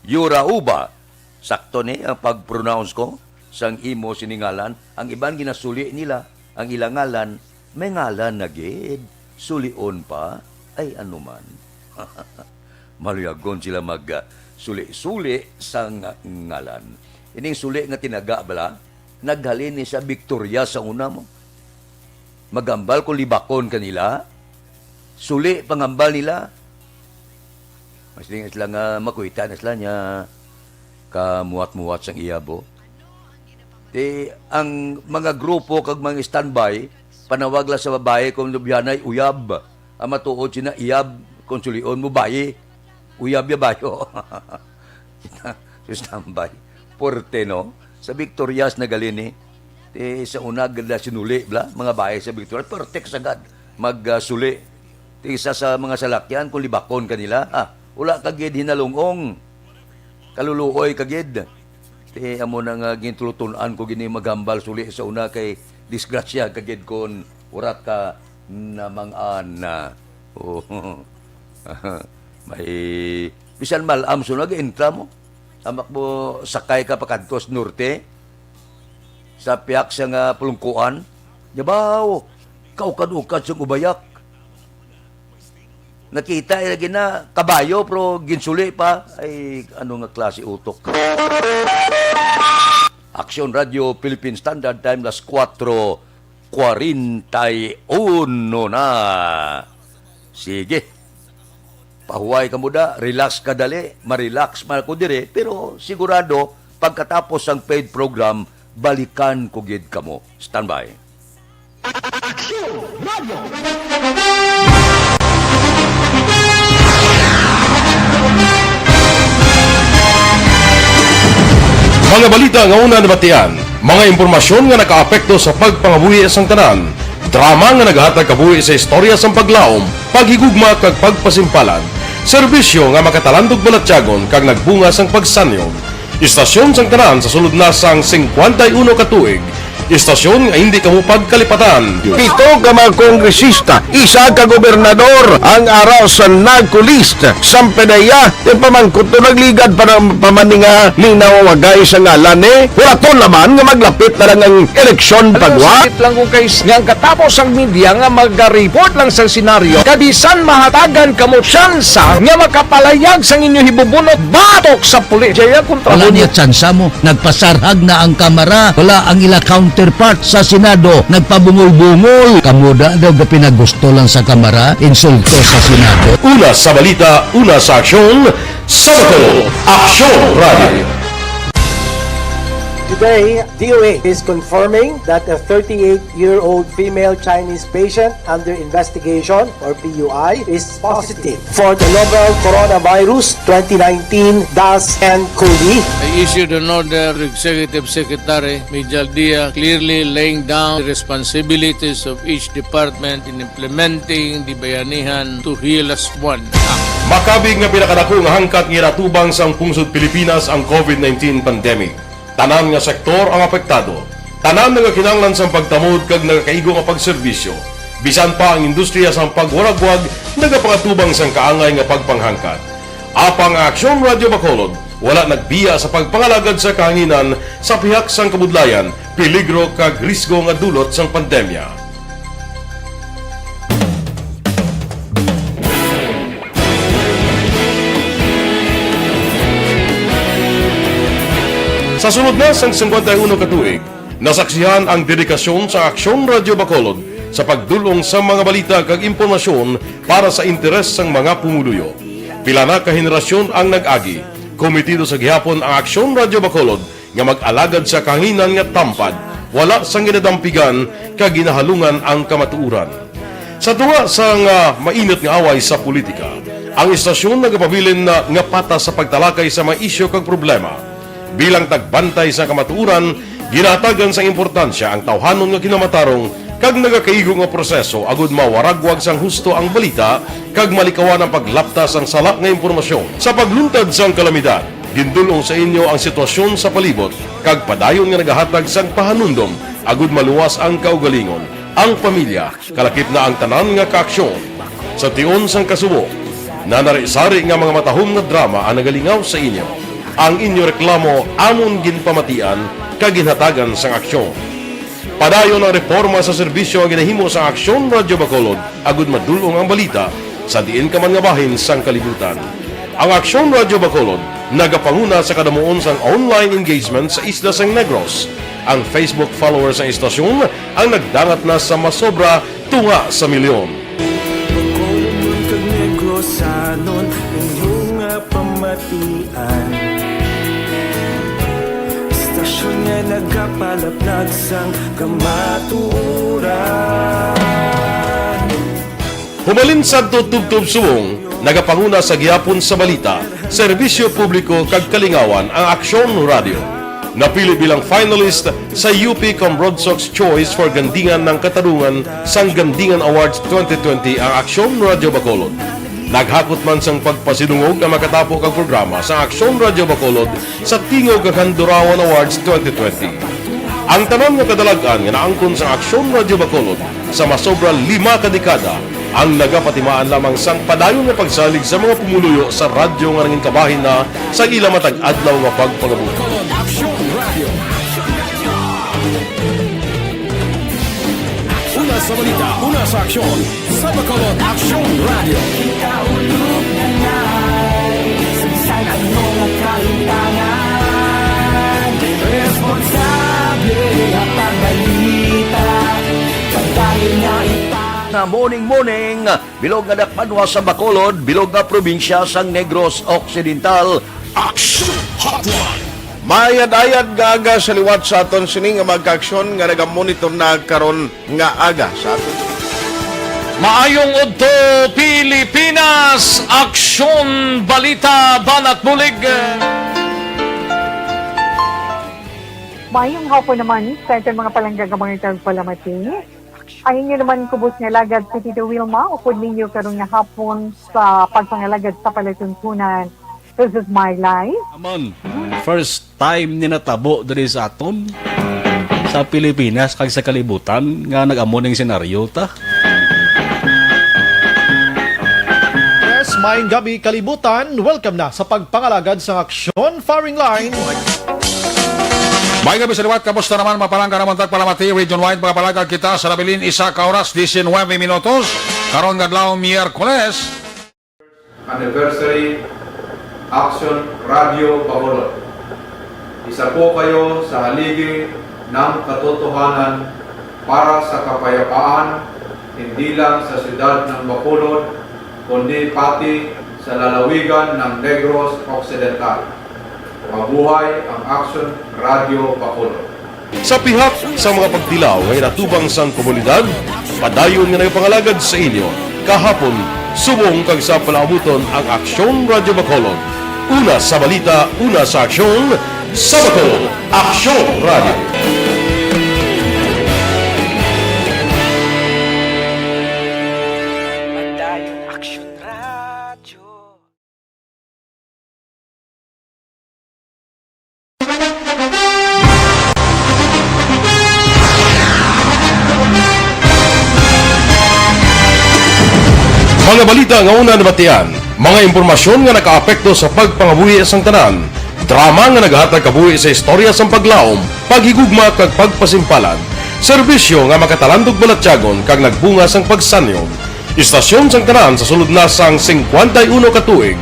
Yurauba, sakto ni ang pag-pronounce ko sang imo siningalan. Ang iban ginasuli nila, ang ilang ngalan, may ngalan na gid. Sulion pa, ay anuman. Maluyagon sila mag-suli-suli sang ngalan. Ining suli nga tinaga bala, naghalin ni sa Victoria sa una mo. Magambal kung libakon kanila, suli pangambal nila. Mas tingin sila nga makuita na sila niya kamuat-muat sang iyabo. Ang mga grupo kag mga standby, panawag la sa babae kung lubyanay uyab. Ang matuod sina iyab, kung sulion mo bayi, uyab ya bayo. So standby. Porte no? Sa Victorias na galini, sa una ganda sinuli, bla, mga bahay sa Victorias, portek sagad, magsuli. Isa sa mga salakyan, kung libakon kanila, wala kagid hinalungong, kaluluoy kagid. Amo na nga gintulutunan ko gini magambal suli sa una kay disgrasya kagid kon urat ka namang-an na. May bisan malam so nag-entra mo. Amak mo sakay ka pakadtos norte sa piyak sa nga pulungkuan. Yabaw, kaukad-ukad sa ubayak. Nakita lagi na kabayo pero ginsuli pa ay ano nga klase utok. Aksyon Radio Philippine Standard Time, las 4:41 na. Sige. Pahuway ka muda, relax ka dali, marelax man ako dire, pero sigurado pagkatapos ang paid program, balikan ko gid kamo. Standby. Mga balita nga una nabatian, mga impormasyon nga nakaapekto sa pagpangabuhi sang tanan, drama nga naghatag kabuhi sa istorya sang paglaom, paghigugma kag pagpasimpalan, serbisyo nga makatalandog balatyagon kag nagbunga sang pagsanyog, istasyon sang tanan sa sulod na sang 51 ka tuig, Istasyon nga hindi kamupag kalipatan. Pito ka mga kongresista, isa ka gobernador ang araw sa nagkulist sa pedaya yung pamangkot to nagligad para pamaninga linaw wagay sa ngalan wala to naman nga maglapit na lang ang eleksyon pagwa. Sakit lang kung guys nga katapos ang media nga mag-report lang sa senaryo kabisan mahatagan kamo tsansa nga makapalayag sa inyo hibubunot batok sa pulis. Kaya kontra Wala niya tsansa mo. Nagpasarhag na ang kamera. Wala ang ila counterpart sa Senado. Nagpabungol-bungol. Kamuda daw ga pinagusto lang sa kamera. Insulto sa Senado. Una sa balita, una sa aksyon, Sabado, Aksyon Radio. Today, DOA is confirming that a 38-year-old female Chinese patient under investigation, or PUI, is positive for the novel coronavirus 2019-10-CoV. I issued an order to Executive Secretary Mijal Dia clearly laying down the responsibilities of each department in implementing the Bayanihan to Heal as One Act. Makabig nga pinakadako nga hangkat nga natubang sa pungsod Pilipinas ang COVID-19 pandemic. Tanan nga sektor ang apektado. Tanan nga kinahanglan sa pagtamod kag nagakaigo nga pagserbisyo. Bisan pa ang industriya sa pagwaragwag nagapangatubang sang kaangay nga pagpanghangkat. Apang Aksyon Radio Bacolod wala nagbiya sa pagpangalagad sa kahanginan sa pihak sang kabudlayan, peligro kag risgo nga dulot sang pandemya. Sa sunod na sang 51 katuig, nasaksihan ang dedikasyon sa Aksyon Radio Bacolod sa pagdulong sa mga balita kag impormasyon para sa interes sang mga pumuluyo. Pila na ka henerasyon ang nag-agi, komitido sa gihapon ang Aksyon Radio Bacolod nga mag-alagad sa kahanginan nga tampad, wala sang ginadampigan kag ginahalungan ang kamatuuran. Sa tunga sang mainit nga away sa politika, ang istasyon nagapabilin na nga patas sa pagtalakay sa mga isyu kag problema. Bilang tagbantay sa kamatuuran, ginatagan sa importansya ang tawhanon nga kinamatarong kag nagakaigo nga proseso agud mawaragwag sang husto ang balita kag malikawan ang paglaptas ang sala nga impormasyon. Sa pagluntad sang kalamidad, gindulong sa inyo ang sitwasyon sa palibot kag padayon nga nagahatag sang pahanundom agud maluwas ang kaugalingon, ang pamilya, kalakip na ang tanan nga kaaksyon. Sa tion sang kasubo, nanari-sari nga mga matahom nga drama ang nagalingaw sa inyo. Ang inyo reklamo amon ginpamatian kag ginhatagan sang aksyon. Padayon ang reforma sa serbisyo ang ginahimo sa Aksyon Radio Bacolod agud madulong ang balita sa diin ka man nga bahin sang kalibutan. Ang Aksyon Radio Bacolod nagapanguna sa kadamuon sang online engagement sa isla sang Negros. Ang Facebook followers sa istasyon ang nagdangat na sa masobra tunga sa milyon. Bacolod kag Negros anon inyong pamatian. Istasyon nga nagapalaplag sang kamaturan. Humalin sa tutubtub suwong, nagapanguna sa gihapon sa balita, serbisyo publiko kag kalingawan ang Aksyon Radio. Napili bilang finalist sa UP Broadsox Choice for Gandingan ng Katarungan sang Gandingan Awards 2020 ang Aksyon Radio Bacolod. Naghakot man sang pagpasidungog ang makatapo kag programa sa Aksyon Radio Bacolod sa Tingog kag Handurawan Awards 2020. Ang tanan nga kadalagan nga naangkon sa Aksyon Radio Bacolod sa masobra 5 ka dekada ang nagapatimaan lamang sang padayon nga pagsalig sa mga pumuluyo sa radyo nga nangin kabahin na sa ila matag adlaw nga pagpangabuhi. Una sa balita, una sa aksyon, sa Bacolod Aksyon Radio. Ikaulog na na'y sabisan ang mga kalintangan. Responsable at pagbalita, pagdahil na Na morning, bilog nga dakpanwa sa Bacolod, bilog nga probinsya sang Negros Occidental. Aksyon Hotline! Mayad-ayad nga aga sa liwat sa aton sining nga magkaaksyon nga nagamonitor na karon nga aga sa aton. Maayong udto Pilipinas, Aksyon Balita Banat Bulig. Mayong hapon naman sa ating mga palanggagamang itang palamati. Ang inyo naman kubos nga lagad sa Tito Wilma, upod ninyo karong nga hapon sa pagpangalagad sa palatuntunan. This is my life. Amon, first time ni natabo diri sa aton. sa Pilipinas kag sa kalibutan nga nag-amo ning senaryo ta. Yes, maayong gabi kalibutan. Welcome na sa pagpangalagad sa Aksyon Firing Line. May gabi sa liwat, kamusta naman mapalangga naman tagpalamati, region-wide mga palagag kita sa Labilin, 1 oras, 19 minutos, karon ngadlaw Miyerkules. Anniversary Action Radio Bacolod. Isa po kayo sa haligi ng katotohanan para sa kapayapaan, hindi lang sa siyudad ng Bacolod, kundi pati sa lalawigan ng Negros Occidental. Mabuhay ang Action Radio Bacolod. Sa pihak sa mga pagtilaw ngay natubang sang komunidad, padayon nga nagpangalagad sa inyo, kahapon, subong kag sa palaabuton ang Aksyon Radio Bacolod. Una sa balita, una sa aksyon, sa Bacolod, Aksyon Radio. Mga balita nga una nabatian, mga impormasyon nga nakaapekto sa pagpangabuhi sang tanan, drama nga naghatag kabuhi sa istorya sang paglaom, paghigugma kag pagpasimpalan, serbisyo nga makatalandog balatyagon kag nagbunga sang pagsanyog, istasyon sang tanan sa sulod na sang 51 ka tuig,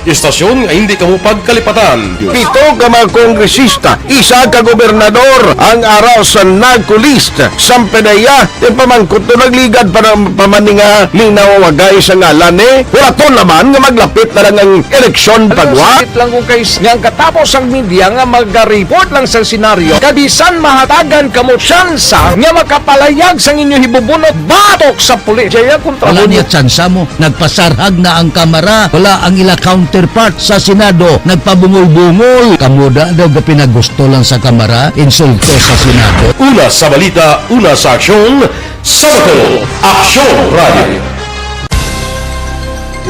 istasyon nga hindi kamupag kalipatan. 7 ka mga kongresista, 1 ka gobernador ang araw sa nagkulist sa pedaya yung pamangkot to nagligad para pamaninga linaw wagay sa ngalan wala to naman nga maglapit na lang ang eleksyon pagwa lang kung kays nga katapos ang media nga mag-report lang sa senaryo kabisan mahatagan kamo tsansa nga makapalayag sa inyo hibubunot batok sa pulis jaya kontra Wala niya tsansa mo, nagpasarhag na ang kamera, wala ang ila counterpart sa Senado, nagpabungol-bungol. Kamuda daw ga pinagusto lang sa kamera, insulto sa Senado. Una sa balita, una sa aksyon, sa Bacolod, Aksyon Radio.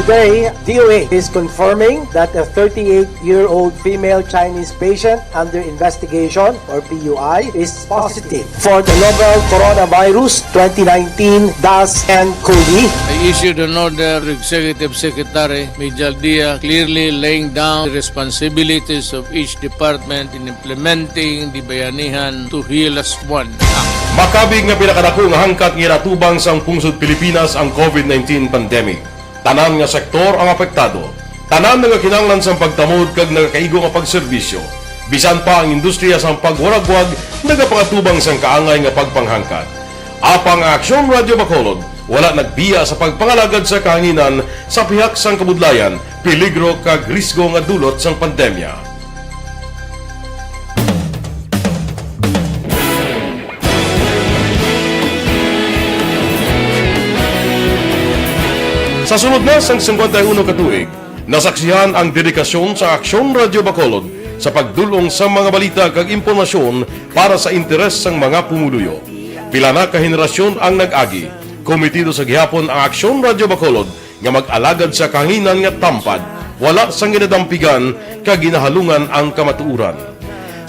Today, DOA is confirming that a 38-year-old female Chinese patient under investigation, or PUI, is positive for the novel coronavirus 2019-nCoV. I issued an order to Executive Secretary Major Dia clearly laying down the responsibilities of each department in implementing the Bayanihan to Heal as One Act. Makabig nga pinakadako nga hangkat nga natubang sang pungsod Pilipinas ang COVID-19 pandemic. Tanan nga sektor ang apektado. Tanan nga kinahanglan sang pagtamod kag nagakaigo nga pagserbisyo. Bisan pa ang industriya sang pagwaragwag nagapangatubang sang kaangay nga pagpanghangkat. Apang Aksyon Radio Bacolod wala nagbiya sa pagpangalagad sa kahanginan sa pihak sang kabudlayan, peligro kag risgo nga dulot sang pandemya. Sa sunod na sang 51 ka tuig, nasaksihan ang dedikasyon sa Aksyon Radio Bacolod sa pagdulong sa mga balita kag impormasyon para sa interes sang mga pumuluyo. Pila na ka henerasyon ang nag-agi, komitido sa gihapon ang Aksyon Radio Bacolod nga mag-alagad sa kahanginan nga tampad, wala sang ginadampigan kag ginahalungan ang kamatuuran.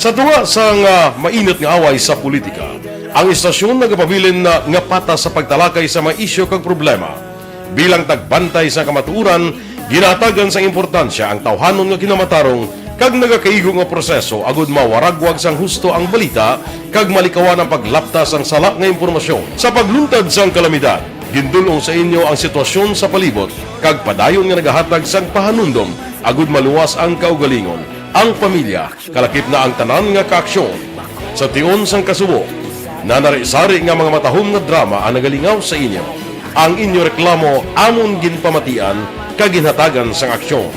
Sa tuwa sang mainit nga away sa politika, ang istasyon nagapabilin na nga patas sa pagtalakay sa mga isyu kag problema. Bilang tagbantay sa kamatuuran, ginatagan sa importansya ang tawhanon nga kinamatarong kag nagakaigo nga proseso agud mawaragwag sang husto ang balita kag malikawan ang paglapta sang sala nga impormasyon. Sa pagluntad sang kalamidad, gindulong sa inyo ang sitwasyon sa palibot kag padayon nga nagahatag sang pahanundom agud maluwas ang kaugalingon, ang pamilya, kalakip na ang tanan nga kaaksyon. Sa tion sang kasubo, nanari-sari nga mga matahom nga drama ang nagalingaw sa inyo. Ang inyo reklamo amon ginpamatian kaginhatagan sang aksyon.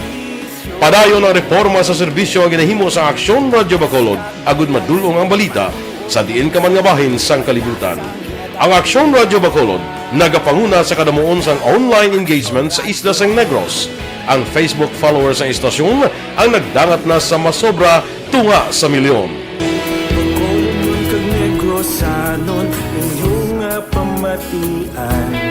Padayon ang reforma sa serbisyo ang ginahimo sa Aksyon Radio Bacolod agud madulong ang balita sa diin ka man nga bahin sang kalibutan. Ang Aksyon Radio Bacolod nagapanguna sa kadamuon sang online engagement sa isla sang Negros. Ang Facebook followers sa istasyon ang nagdangat na sa masobra tunga sa milyon. Bacolod kag Negros anon inyong pamatian.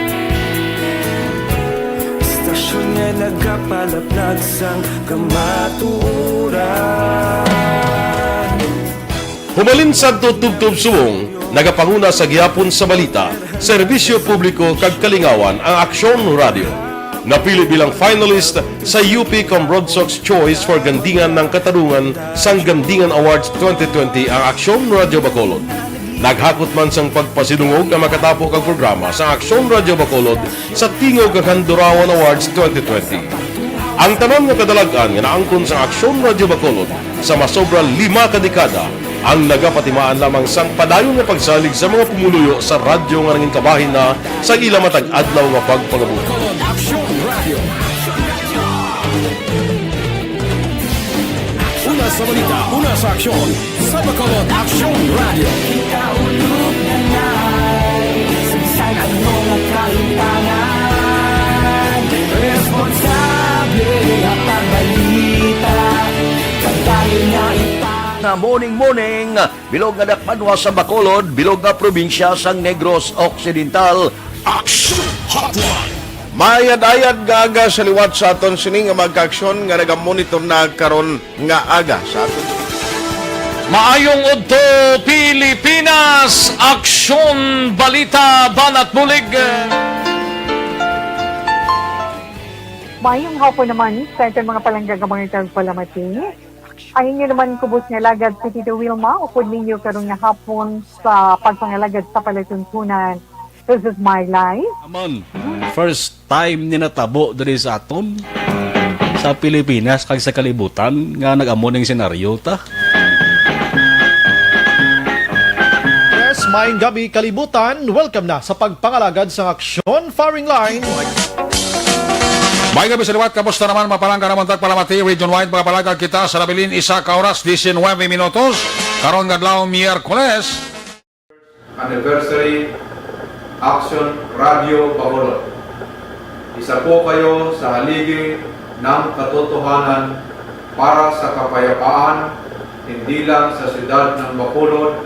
Istasyon nga nagapalaplag sang kamaturan. Humalin sa tutubtub suwong Nagapanguna sa gihapon sa balita, serbisyo publiko kag kalingawan ang Aksyon Radio. Napili bilang finalist sa UP Combrodsok's Choice for Gandingan ng Katarungan sang Gandingan Awards 2020 ang Aksyon Radio Bacolod. Naghakot man sang pagpasidungog ang makatapo kag programa sa Aksyon Radio Bacolod sa Tingog kag Handurawan Awards 2020. Ang tanan nga kadalagan nga naangkon sa Aksyon Radio Bacolod sa masobra 5 ka dekada ang nagapatimaan lamang sang padayon nga pagsalig sa mga pumuluyo sa radyo nga nanging kabahin na sa ila matag adlaw nga pagpangabuhi. Action Radio. Una sa balita, una sa aksyon. Sa Bacolod Action Radio. Ikaulog na na'y Sinsan ang mga kaintangan Responsable at pagbalita Kagaya na Na morning, bilog nga dakpanwa sa Bacolod, bilog nga probinsya sang Negros Occidental. Action Hotline. Mayad-ayad nga aga sa liwat sa aton sining nga magka-aksyon nga nagamonitor na karon nga aga sa aton. Maayong udto Pilipinas, Aksyon Balita Banat Bulig. Mayong hapon naman sa ating mga palanggagamang itang palamati. Ayun nyo naman kubos nga lagad si Tito Wilma, upod ninyo karong nga hapon sa pagpangalagad sa palatuntunan. This is my life. Aman, first time ni natabo diri sa aton sa Pilipinas kag sa kalibutan nga nag-amo ning senaryo ta. Yes, maayong gabi kalibutan. Welcome na sa pagpangalagad sa Aksyon Firing Line. May gabi sa liwat, kamusta naman mapalangga naman tagpalamati, region-wide mga palagag kita sa labilin isa ka oras, 19 minutos, karon gadlaw Miyerkules. Anniversary Action Radio Bacolod. Isa po kayo sa haligi ng katotohanan para sa kapayapaan, hindi lang sa siyudad ng Bacolod,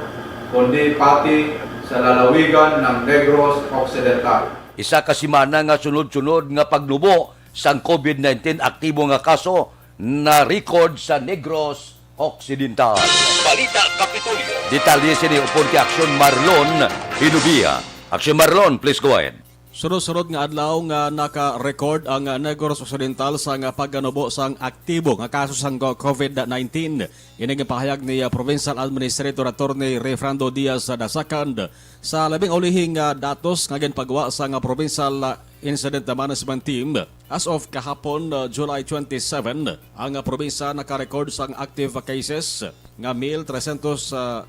kundi pati sa lalawigan ng Negros Occidental. Isa ka simana nga sunod-sunod nga pagnubo sang COVID-19 aktibo nga kaso na record sa Negros Occidental. Balita Kapitolyo. Detalye sini upon kay Aksyon Marlon Hinubia. Aksyon Marlon, please go ahead. Sunod-sunod nga adlaw nga naka-record ang Negros Occidental sa nga pagganubo sang aktibo nga kaso sang COVID-19. Ini nga pahayag ni Provincial Administrator Attorney Refrando Diaz II sa labing ulihing datos nga ginpagawa sa nga Provincial Incident Management Team. As of kahapon, July 27, ang probinsya naka-record sang active cases nga 1,349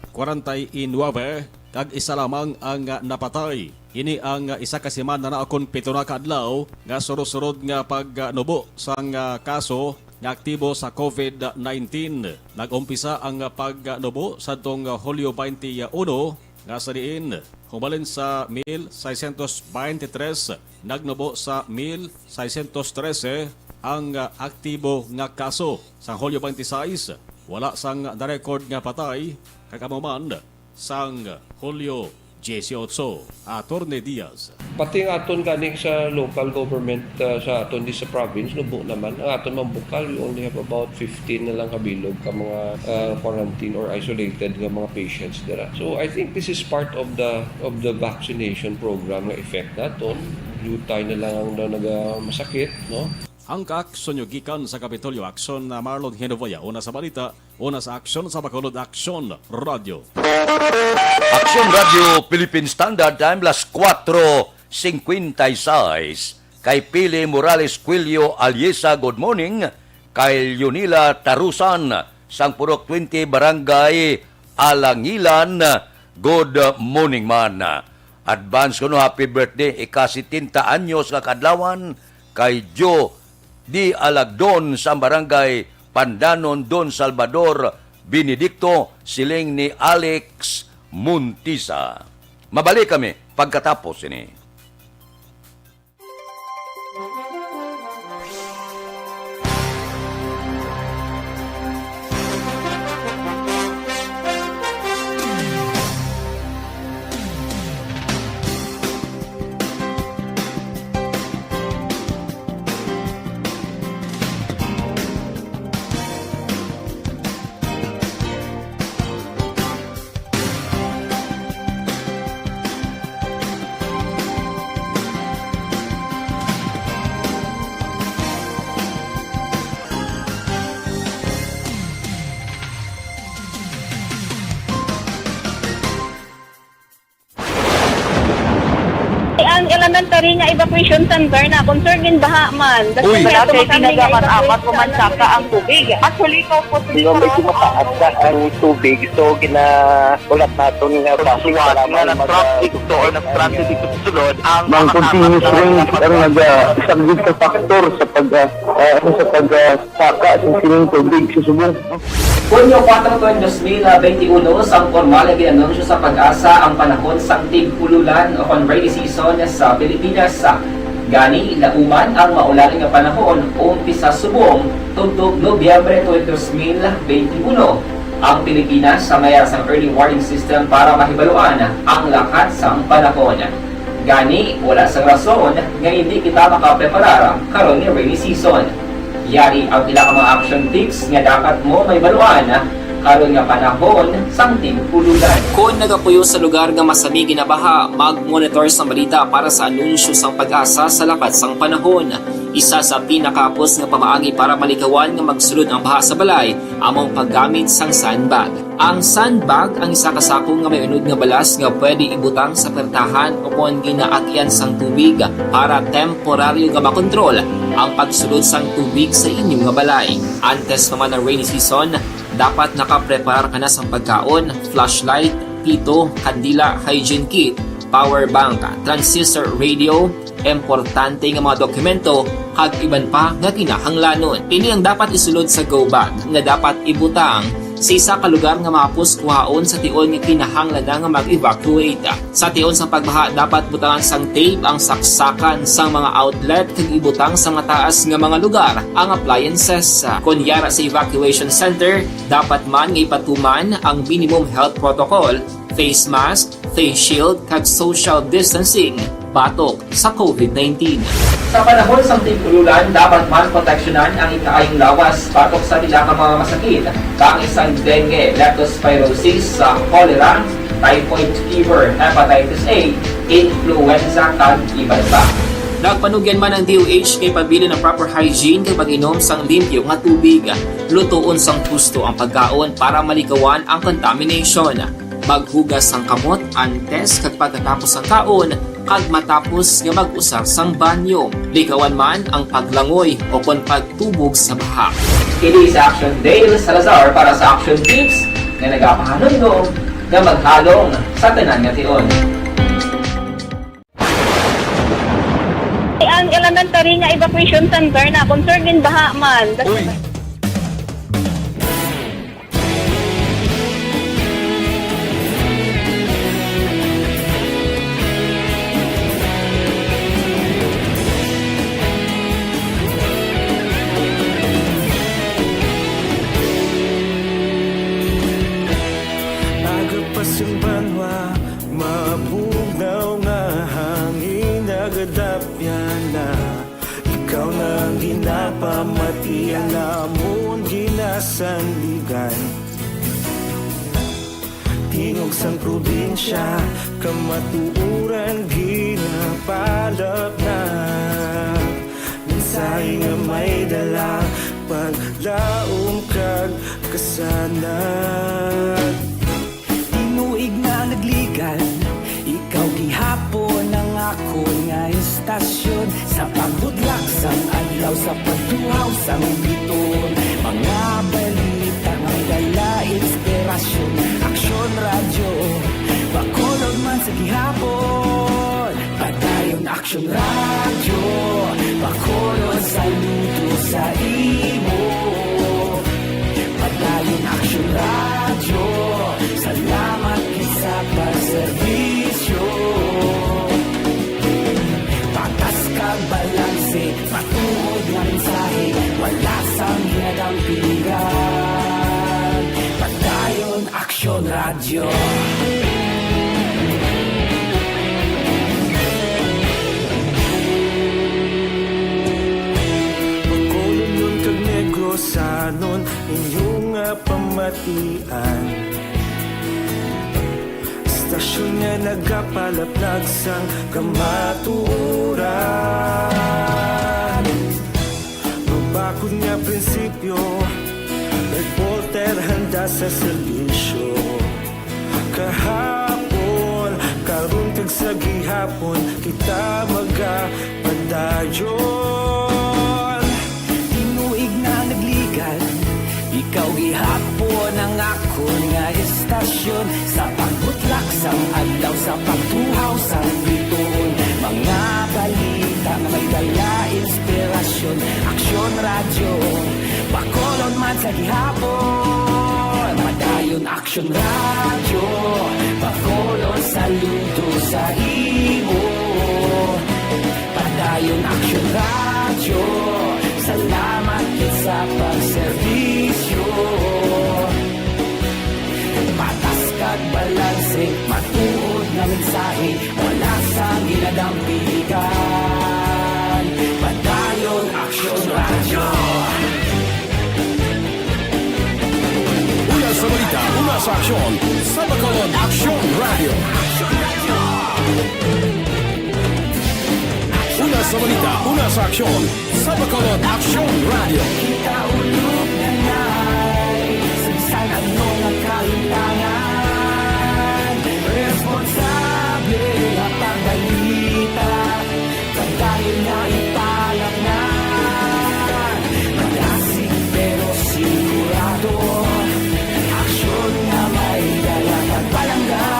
kag isa lamang ang napatay. Ini ang isa ka semana na akong 7 na kaadlaw nga surod-surod nga pagnubo sang kaso nga aktibo sa COVID-19. Nag-umpisa ang pagnubo sa tong Hulyo 21 nga sa diin humalin sa 1,623, nagnubo sa 1,613 ang aktibo nga kaso. Sa Hulyo 26, wala sang na-record nga patay kakamuman sang Hulyo 18. Attorney Diaz. Pati ang aton ganing sa local government sa aton di sa province, nubo naman. Ang aton mambukal, we only have about 15 na lang kabilog ka mga quarantine or isolated nga mga patients dira. So I think this is part of the vaccination program nga effect naton. Lutay na lang ang nagamasakit, no? Ang kaaksyon yung gikan sa Kapitolyo Aksyon na Marlon Hinovaya. Una sa balita, una sa aksyon sa Bacolod Aksyon Radio. Aksyon Radio Philippine Standard Time, las 4:56. Kay Pili Morales Quilio Aliesa, good morning. Kay Yunila Tarusan, sang Purok 20 Barangay Alangilan, good morning man. Advance ko no, happy birthday, ika-70 anyos ka kadlawan kay Joe Di Alagdon sa Barangay Pandanon, Don Salvador, Benedicto, siling ni Alex Muntisa. Mabalik kami pagkatapos ini. elementary nga evacuation center na concern in baha man. Uy. Kaya Kaya ginagamat-amat kumansaka ang tubig. Actually, ikaw po medyo mataas na ang tubig. So, ginaulat natin nga pasiwala nga ng traffic to or ng traffic dito sa sulod. Ang continuous rain ang nag-isaglit sa factor sa pagsaka sa sining tubig sa subong. Hunyo 4 2021, sang formal ay anunsyo sa Pag-asa ang panahon sa tig-ululan o rainy season sa Pilipinas. Gani, lauman ang maulaling nga panahon umpisa subong tugtog Nobyembre 2021. Ang Pilipinas sa mayroon sang early warning system para mahibaluan ang lakat sang panahon. Gani, wala sang rason nga hindi kita makapreparar karon nga rainy season. Yari ang ilang mga action tips nga dapat mo may baluan karon nga panahon sang tig-ululan. Kung nagapuyo sa lugar nga masami ginabaha, mag-monitor sa balita para sa anunsyo sang Pag-asa sa lakat sang panahon. Isa sa pinakapos nga pamaagi para malikawan nga magsulod ang baha sa balay, among paggamit sang sandbag. Ang sandbag ang isa ka sako nga may unod nga balas nga pwede ibutang sa pertahan o kung ginaakyan sang tubig para temporaryo nga makontrol ang pagsulod sang tubig sa inyong nga balay. Antes naman ng rainy season, dapat nakaprepare ka na sa pagkaon, flashlight, pito, kandila, hygiene kit, power bank, transistor radio, importante nga mga dokumento, kag iban pa nga kinahanglanon. Ini ang dapat isulod sa go bag nga dapat ibutang sa isa ka lugar nga mapus kuhaon sa tion nga kinahanglan nga mag-evacuate. Sa tion sa pagbaha dapat butangan sang tape ang saksakan sang mga outlet kag ibutang sa mataas nga mga lugar ang appliances. Kunyara sa evacuation center, dapat man nga ipatuman ang minimum health protocol, face mask, face shield kag social distancing batok sa COVID-19. Sa panahon sa tig-ululan, dapat man proteksyonan ang ikaayong lawas batok sa nila mga masakit, kang isang dengue, leptospirosis, cholera, typhoid fever, hepatitis A, influenza, kag iban pa. Nagpanugyan man ang DOH kay pabili ng proper hygiene kay pag-inom sang limpyo nga tubig, lutuon sang husto ang pagkaon para malikawan ang contamination. Maghugas sang kamot antes kag pagkatapos ang kaon kag matapos nga mag-usar sang banyo. Likawan man ang paglangoy o kon pagtubog sa baha. Kini sa Action Dale Salazar para sa Action Tips nga nagapahanong nga maghalong sa tanan nga tion. Ang elementary nga evacuation center na concern in baha man. Agapasumbanwa, mabugnaw nga hangin nagadapyan na. Ikaw na ang ginapamatian namon ginasandigan. Tingog sang probinsya, kamatuuran ginapalap na. Minsay nga may dala, paglaom kag kasanat. Tinuig nga nagligan, ikaw gihapon ang ako nga istasyon. Sa pagbudlak sang adlaw, sa pagtuhaw sang biton, mga balita nga dala inspirasyon. Aksyon radyo, bakolog man sa gihapon. Padayon Aksyon radyo, bakolog sa luto sa imo. Padayon Aksyon radyo, salamat sa pagserbisyo. Patas kag balanse, patuod nga mensahe, wala sang hinadang pilihan. Padayon Aksyon radyo. Pagkulong nun kag negrosanon, inyong nga pamatian. Stasyon nga nagapalaplag sang kamaturan. Mabakod nga prinsipyo, reporter handa sa serbisyo. Kahapon, Karon kag sa gihapon kita magapadayon. Tinuig na nagligad, ikaw gihapon ang akon nga estasyon. Sa pagbutlak sang adlaw, sa pagtuhaw sang bituon, mga balita nga may dala inspirasyon. Aksyon radyo, Bacolod man sa gihapon. Padayon Aksyon radyo, Bacolod saludo sa imo. Padayon Aksyon radyo, salamat kit sa pagserbisyo. Patas kag balanse, matuod na mensahe, wala sa ginadampigan. Padayon Aksyon radyo. Una sa balita, una sa aksyon, sa Bacolod Aksyon Radio. Una sa balita, una sa aksyon, sa Bacolod Aksyon Radio. Kaulog na na'y Sinsan ano nga kaintangan, responsable na pagbalita, pagdayon na ipalagnan. Magasig pero sigurado, aksyon na may dalang at palanggan.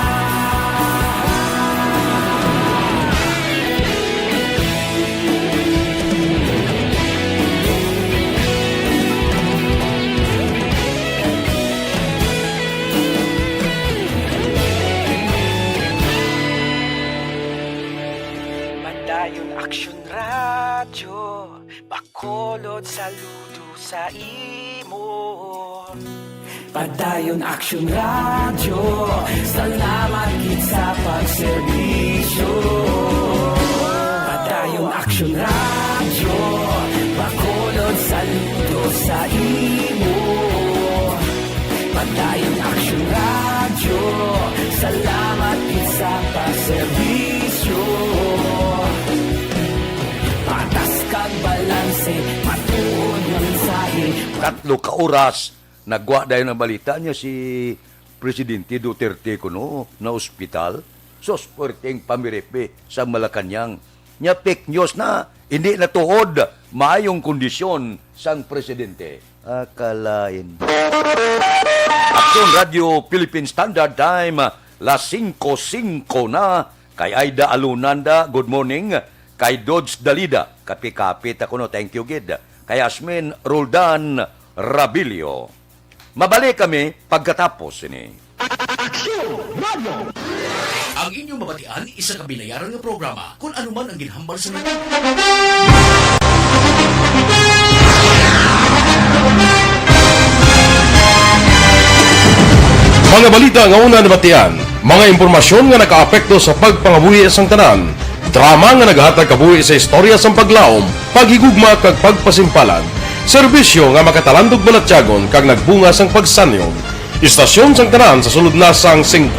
Padayon Aksyon radyo, Bacolod saludo sa imo. Padayon Aksyon radyo, salamat kit sa pagserbisyo. Padayon Aksyon radyo, Bacolod saludo sa imo. Padayon Aksyon radyo, salamat kit sa pagserbisyo. Patas kag balanse, matuod na mensahe. 3 ka oras, nagwa dahil ng balita niya si Presidente Duterte kuno na ospital. Sos puwerteng pamirepe sa Malacanang. Nya fake news na hindi natuod maayong kondisyon sang presidente. Akalain. Aksyon Radio Philippine Standard Time, las 5:05 na. Kay Aida Alunanda, good morning. Kay Dodge Dalida, kapit-kapit ako no, thank you gid. Kay Asmin Roldan Rabilio. Mabalik kami pagkatapos ini. Ang inyong mabatian, isa kabilayaran ng programa kung anuman ang ginhambal sa mga. Mga balita nga una nabatian, mga impormasyon nga nakaapekto sa pagpangabuhi sang tanan, drama nga naghatag kabuhi sa istorya sang paglaom, paghigugma kag pagpasimpalan, serbisyo nga makatalandog balatyagon kag nagbunga sang pagsanyon, istasyon sang tanan sa sulod na sang 51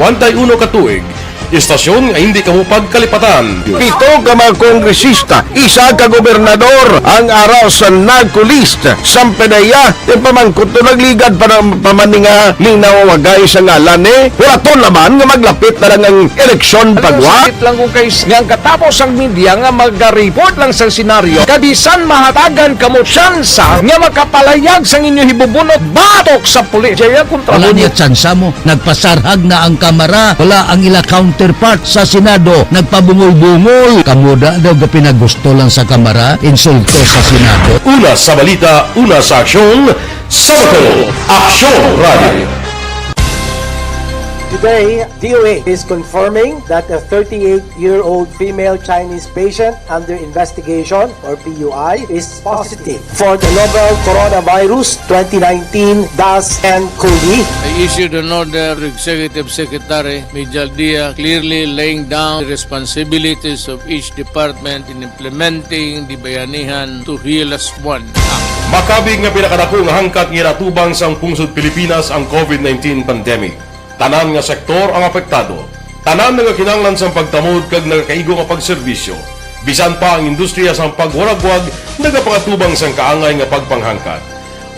ka tuig, istasyon nga hindi kamupag kalipatan. 7 ka mga kongresista, 1 ka gobernador ang araw sa nagkulist sang PDEA di pamangkot to nagligad para pamaninga ning nawawagay sa ngalan ni walaton naman nga maglapit na lang ang eleksyon pagwa. Sakit lang kung kayo nga katapos ang media nga mag-report lang sa senaryo kabisan mahatagan kamo tsansa nga makapalayag sang inyo hibubunot batok sa pulis. Jaya kontra Wala niya tsansa mo, nagpasarhag na ang kamera, wala ang ila counterpart sa Senado, nagpabungol-bungol. Kamuda daw ga pinagusto lang sa kamera, insulto sa Senado. Una sa balita, una sa aksyon, sa Bacolod Aksyon Radio. Today, DOA is confirming that a 38-year-old female Chinese patient under investigation, or PUI, is positive for the novel coronavirus 2019-10-CoV. I issued an order to Executive Secretary Major Dia clearly laying down the responsibilities of each department in implementing the Bayanihan to Heal as One Act. Makabig nga pinakadako nga hangkat nga natubang sang pungsod Pilipinas ang COVID-19 pandemic. Tanan nga sektor ang apektado. Tanan nga kinahanglan sang pagtamod kag nagakaigo nga pagserbisyo. Bisan pa ang industriya sang pagwaragwag nagapakatubang sang kaangay nga pagpanghangkat.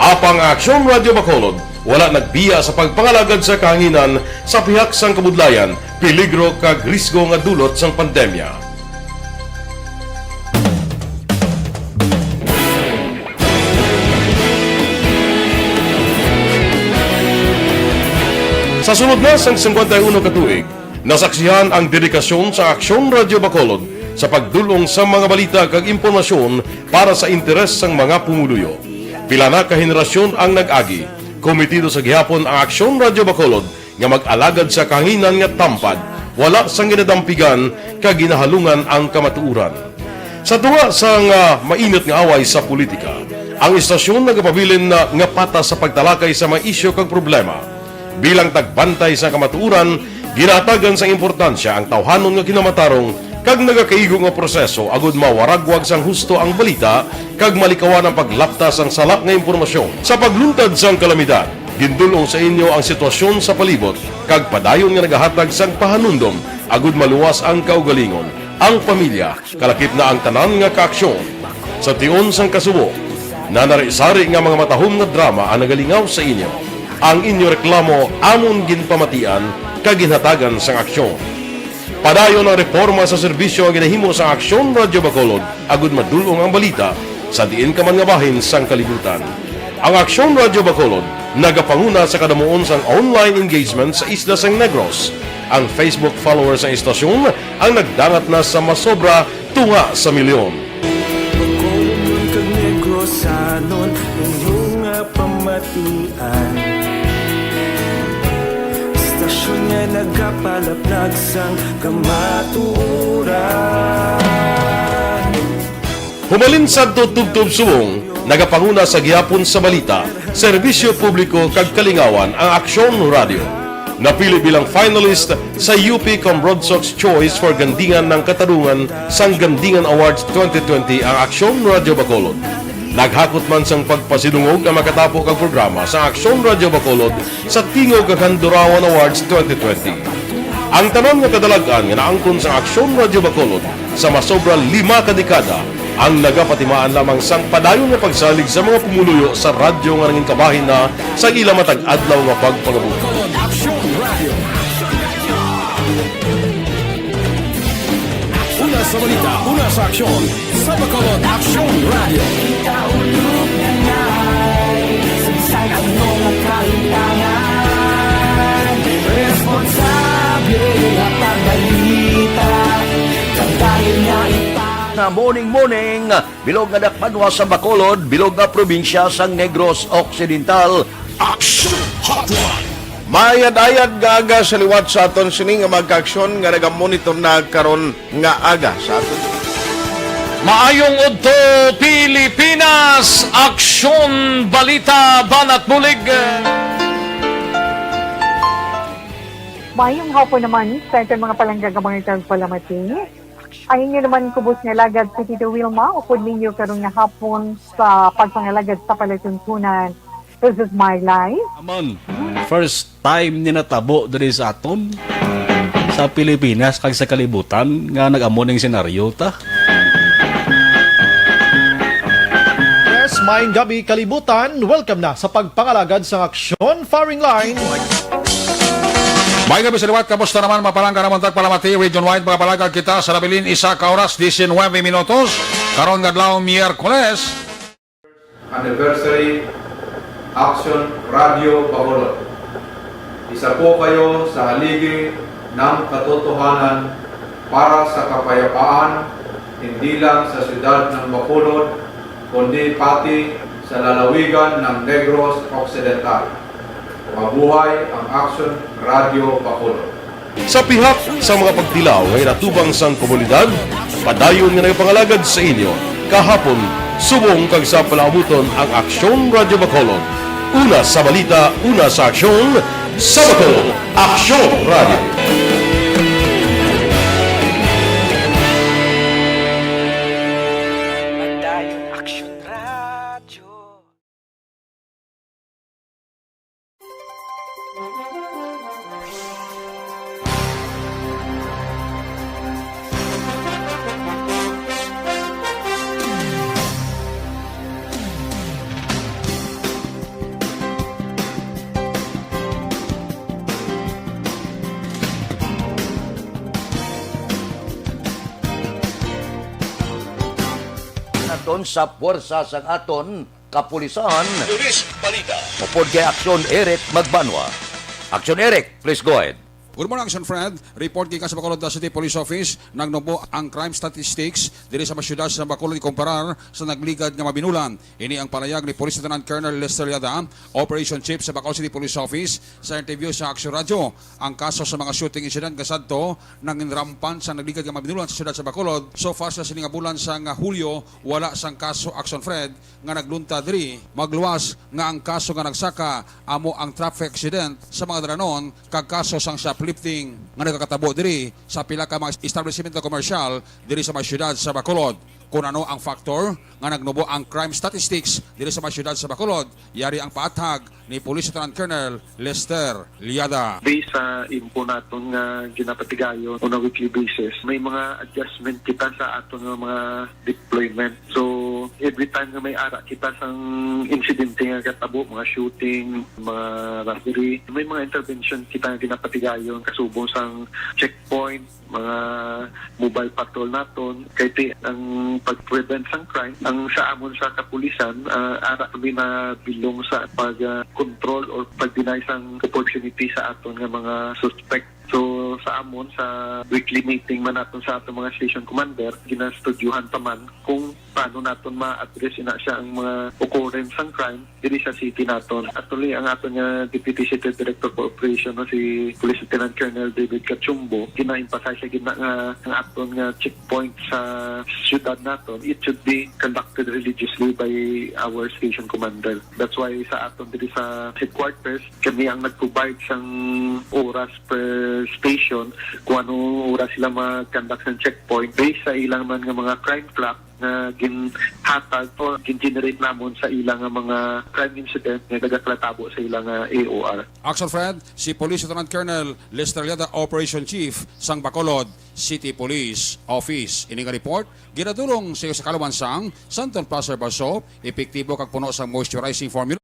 Apang Aksyon Radio Bacolod wala nagbiya sa pagpangalagad sa kahanginan sa pihak sang kabudlayan peligro kag risgo nga dulot sang pandemya. Sa sunod na sang 51 katuig, nasaksihan ang dedikasyon sa Aksyon Radio Bacolod sa pagdulong sa mga balita kag impormasyon para sa interes sang mga pumuluyo. Pila na ka henerasyon ang nag-agi, komitido sa gihapon ang Aksyon Radio Bacolod nga mag-alagad sa kahanginan nga tampad, wala sang ginadampigan kag ginahalungan ang kamatuuran. Sa tunga sang mainit nga away sa politika, ang istasyon nagapabilin na nga patas sa pagtalakay sa mga isyu kag problema. Bilang tagbantay sa kamatuuran, ginatagan sa importansya ang tawhanon nga kinamatarong kag nagakaigo nga proseso agud mawaragwag sang husto ang balita kag malikawan ang paglaptas ang salak nga impormasyon. Sa pagluntad sang kalamidad, gindulong sa inyo ang sitwasyon sa palibot kag padayon nga nagahatag sang pahanundom agud maluwas ang kaugalingon, ang pamilya, kalakip na ang tanan nga kaaksyon. Sa tion sang kasubo, nanari-sari nga mga matahom nga drama ang nagalingaw sa inyo. Ang inyo reklamo amon ginpamatian kag ginhatagan sang aksyon. Padayon ang reforma sa serbisyo ang ginahimo sa Aksyon Radio Bacolod agud madulong ang balita sa diin ka man nga bahin sang kalibutan. Ang Aksyon Radio Bacolod nagapanguna sa kadamuon sang online engagement sa Isla Sang Negros. Ang Facebook followers sa istasyon ang nagdangat na sa masobra tunga sa milyon. Bacolod kag Negros anon inyong pamatian. Istasyon nga nagapalaplag sang kamatuuran. Humalin sa tutubtub suwong, nagapanguna sa gihapon sa balita, serbisyo publiko kag kalingawan ang Aksyon Radio. Napili bilang finalist sa UP Combrodsoc's Choice for Gandingan ng Katarungan sang Gandingan Awards 2020 ang Aksyon Radio Bacolod. Naghakot man sang pagpasidungog ang makatapo kang programa sa Aksyon Radio Bacolod sa Tingog kag Handurawan Awards 2020. Ang tanon nga kadalagan nga naangkon sa Aksyon Radio Bacolod sa masobra 5 ka dekada ang nagapatimaan lamang sang padayon nga pagsalig sa mga pumuluyo sa radyo nga nanging kabahin na sa ila matag adlaw nga pagpangabuhi. Una sa balita, una sa aksyon, sa Bacolod Aksyon Radio. Ikaulog na ngay, sagsay ang mga kailangan. Responsable na pagbalita, kagaya niya Na morning, bilog nga dakpanwa sa Bacolod, bilog nga probinsya sang Negros Occidental. Action Hotline! Mayad-ayad nga aga sa liwat sa aton sini nga magkaaksyon nga nagamonitor na karon nga aga sa aton. Maayong udto Pilipinas, Aksyon Balita Banat Bulig. Mayong hapon naman sa ating mga palanggagamang palamati. Ay inyo naman kubos nga lagad sa Tito Wilma, upod ninyo karon nga hapon sa pagpangalagad sa palatuntunan. This is my life. Amon, first time ni natabo diri sa aton sa Pilipinas kag sa kalibutan nga nag-amon ning senaryo ta. Yes, maayong gabi kalibutan. Welcome na sa pagpangalagad sa Aksyon Firing Line. May gabi sa liwat, kamusta naman mapalangka naman tagpalamati, region-wide mga palagag kita sa Labilin, 1 ka oras, 19 minutos, karon gadlaw Miyerkules. Anniversary Aksyon Radio Bacolod. Isa po kayo sa haligi ng katotohanan para sa kapayapaan, hindi lang sa siyudad ng Bacolod, kundi pati sa lalawigan ng Negros Occidental. Mabuhay ang Aksyon Radio Bacolod. Sa pihak sa mga pagtilaw ngay natubang sang komunidad, padayon nga nagapangalagad sa inyo. Kahapon, subong kag sa palaabuton ang Aksyon Radio Bacolod. Una sa balita, una sa aksyon, sa Bacolod, Aksyon Radio. naton sa puwersa sang aton kapulisan. Upod kay Aksyon Eric Magbanwa. Aksyon Eric, please go ahead. Good morning, Action Fred. Report kay sa Bacolod City Police Office. Nagnubo ang crime statistics diri sa masyudad sa Bacolod ikomparar sa nagligad nga mabinulan. Ini ang palayag ni Police Lieutenant Colonel Lester Yada, Operation Chief sa Bacolod City Police Office sa interview sa Action Radio. Ang kaso sa mga shooting incident kasadto nang inrampan sa nagligad nga mabinulan sa syudad sa Bacolod. So far sa sininga bulan sa nga Hulyo, wala sang kaso Action Fred nga naglunta diri. Magluwas nga ang kaso nga nagsaka amo ang traffic accident sa mga daranon kag kaso sang shoplifting nga nagkakatabo diri sa pila ka mga establishment komersyal diri sa mga syudad sa Bacolod. Kung ano ang factor nga nagnubo ang crime statistics diri sa mga syudad sa Bacolod, yari ang paathag ni Police Lieutenant Colonel Lester Liada. Based sa info naton nga ginapatigayon on a weekly basis, may mga adjustment kita sa aton nga mga deployment. So every time nga may ara kita sang insidente nga katabo, mga shooting, mga robbery, may mga intervention kita nga ginapatigayon kasubong sang checkpoint, mga mobile patrol naton kay ang pag-prevent sang crime ang sa amon sa kapulisan ara kami na bilong sa pag-control or pag-deny sang opportunity sa aton nga mga suspect. So sa amon sa weekly meeting man naton sa aton mga station commander ginastudyuhan pa man kung paano naton ma-address na siya ang mga occurrence ng crime diri sa city naton. Actually ang aton nga Deputy City Director for Operation si Police Lieutenant Colonel David Cachumbo gina-emphasize siya gina nga ang aton nga checkpoint sa syudad naton, it should be conducted religiously by our station commander. That's why sa aton diri sa headquarters kami ang nag-provide sang oras per station kung ano oras sila mag-conduct ng checkpoint based sa ilang man nga mga crime clock na ginhatag o gin-generate namon sa ilang mga crime incident na nagaklatabo sa ilang AOR. Action Fred, si Police Lieutenant Colonel Lester Liada, Operation Chief sang Bacolod City Police Office. Ini nga report, ginadulong sa iyo sa Kalawansang, Santon Plaza Baso, epektibo kag puno sa moisturizing formula.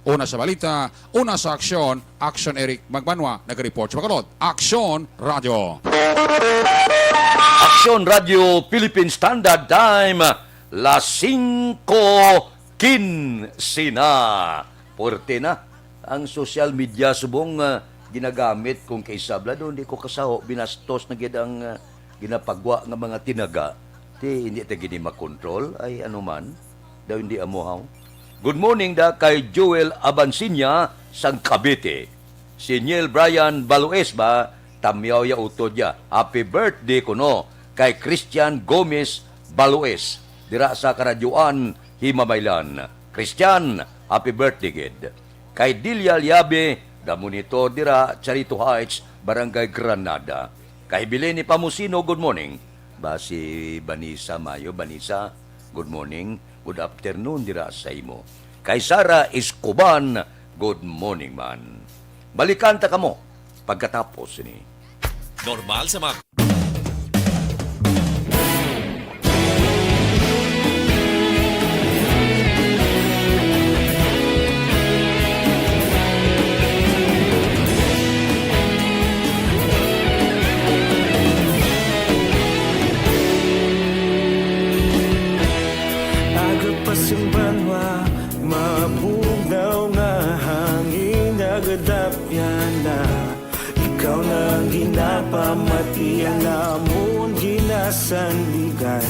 Una sa balita, una sa aksyon, Action Eric Magbanwa, nag-report sa Bacolod. Action Radio. Action Radio Philippine Standard Time, las 5:15 na. Porte na. Ang social media subong ginagamit kung kay sabla doon, di ko kasaho, binastos na gid ang ginapagwa ng mga tinaga. Di hindi ta gini makontrol, ay anuman, daw hindi amuhaw. Good morning da kay Joel Abansinya sang Cavite. Si Niel Brian Balues ba, tamyaw ya utod ya. Happy birthday kuno kay Christian Gomez Balues. Dira sa Karadyoan, Himamaylan. Christian, happy birthday kid. Kay Dilia Liabe, da monitor dira Charito Heights, Barangay Granada. Kay Bileni Pamusino, good morning. Ba si Banisa Mayo, Banisa, good morning. Good afternoon dira sa imo. Kay Sara Escoban, good morning man. Balikan ta kamo pagkatapos ni. Normal sa mga... Agapasimbangwa, mabugnaw nga hangin agadapyan na. Ikaw nang ginapamatian namon ginasandigan.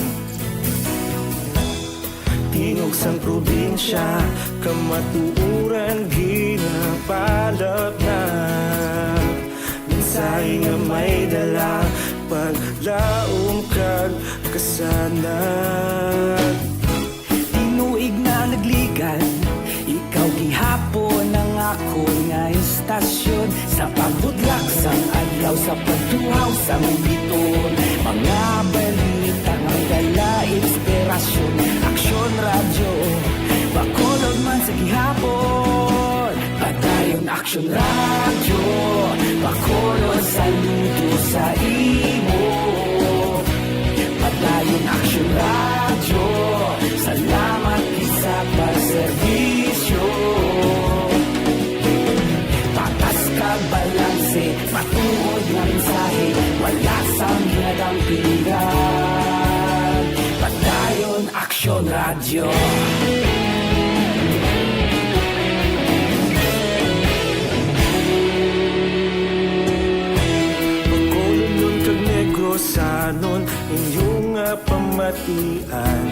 Tingog sang probinsya, kamatuuran ginapalap na. Minsay nga may dala, paglaong kag kasanan. Tinuig na nagligan, ikaw gihapon ang ako nga istasyon. Sa pagbudlak sang adlaw, sa pagtuhaw sa biton. Mga balita ang dala inspirasyon. Aksyon Radio, Bacolod man sa gihapon. Padayon Aksyon Radio, Bacolod saludo sa imo. Padayon Aksyon Radio, salamat isa sa pagserbisyo. Patas ka balanse, matuod na mensahe, wala sang ginadampingan. Padayon Aksyon Radio. Sanon inyong pamatian,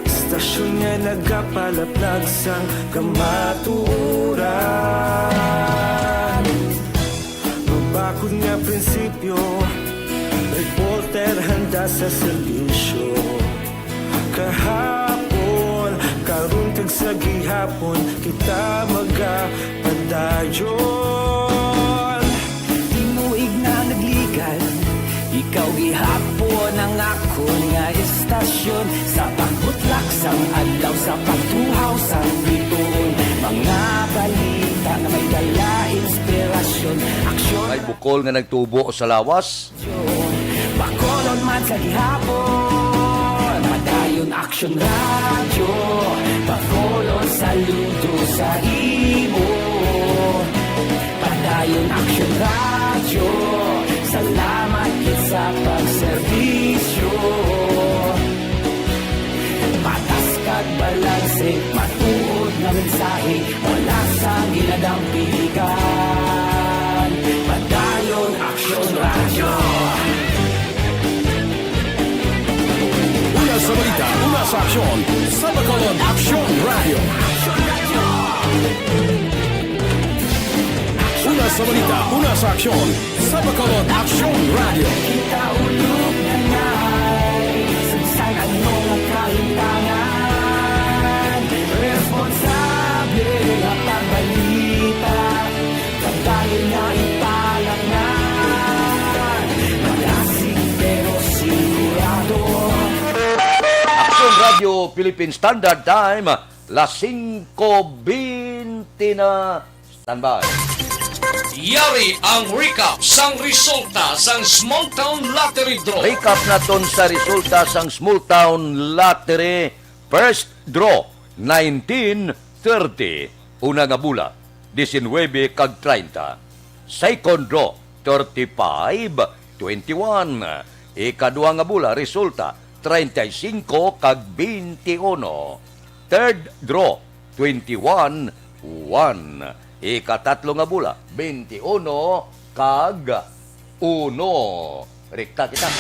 istasyon nga nagapalaplag sang kamaturan. Mabakod nga prinsipyo, reporter handa sa serbisyo. Kahapon, karun kag sa gihapon, kita magapadayon. Tinuig na nagligad, ikaw gihapon ang ako nga istasyon. Sa pagbutlak sang adlaw, sa pagtuhaw sang bituon, mga balita na may dala inspirasyon. Aksyon May bukol nga nagtubo sa lawas. Bakolon man sa gihapon, Padayon Aksyon Radio. Bakolon saludo sa imo, Padayon Aksyon Radio. Salamat kit sa pagserbisyo. Patas kag balanse, matuod na mensahe, wala sa ginadampingan. Padayon Aksyon Radio. Una sa balita, una sa aksyon, sa Bacolod Aksyon Radio. Una sa balita, una sa aksyon, sa Bacolod Aksyon Radio. Kita ulog na ngay, sagsang anong nakahintangan. Responsable at ang balita, pagdahil na ipalangan. Malasing pero sigurado. Aksyon Radio Philippine Standard Time, las 5:20 na. Standby. Yari ang recap sang resulta sang Small Town Lottery Draw. Recap naton sa resulta sang Small Town Lottery. First draw, 19:30. Una nga bula, 19 kag 30. Second draw, 35:21. Ikadua nga bula, resulta, 35 kag 21. Third draw, 21:1. Ikatatlo nga bula, 21 kag 1. Rekta kita.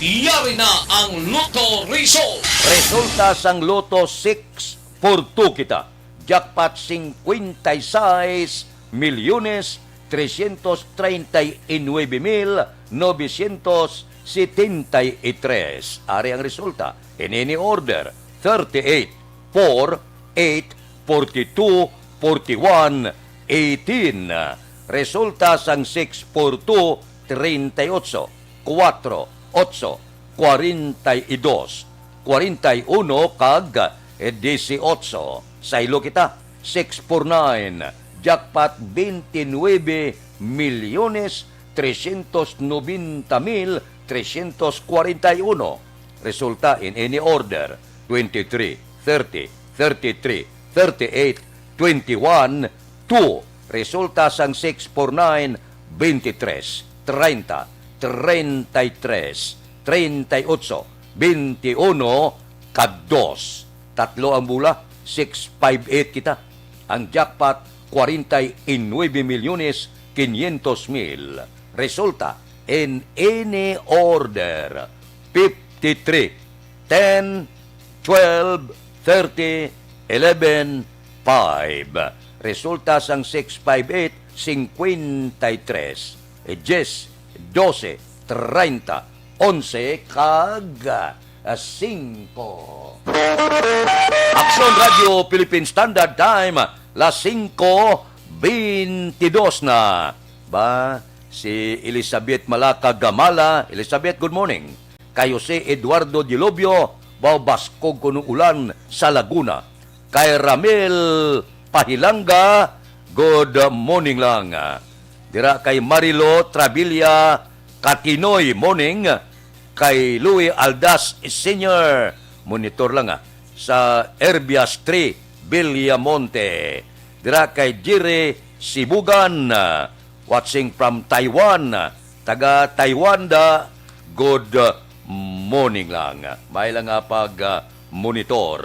Yari na ang Lotto Result. Resulta sang Lotto 642 kita. Jackpot 56,339,973. Ari ang resulta. In any order, 38, 4, 8, 42, 41, 18. Resulta sang 642, 38, 4, 8, 42, 41 kag 18. Saylo kita, 649. Jackpot 29,390,341. Resulta in any order, 23, 30, 33, 38, 21, 2. Resulta sang 649, 23, 30, 33, 38, 21, kag 2. Tatlo ang bula, 658 kita. Ang jackpot, 49,500,000. Resulta, in any order, 53, 10, 12, 30, 11, 5. Resulta sang 658, 53. 10, 12, 30, 11, kag 5. Aksyon Radio Philippine Standard Time, las 5:22 na. Ba, si Elizabeth Malaka Gamala. Elizabeth, good morning. Kayo si Eduardo Dilobio, babaskog ko ng ulan sa Laguna. Kay Ramil Pahilanga, good morning lang. Dira kay Marilo Trabilia Katinoy, morning. Kay Louis Aldas Sr., monitor lang sa Herbias 3, Villamonte. Dira kay Jire Sibugan, watching from Taiwan. Taga Taiwan da, good morning lang. May lang pag-monitor.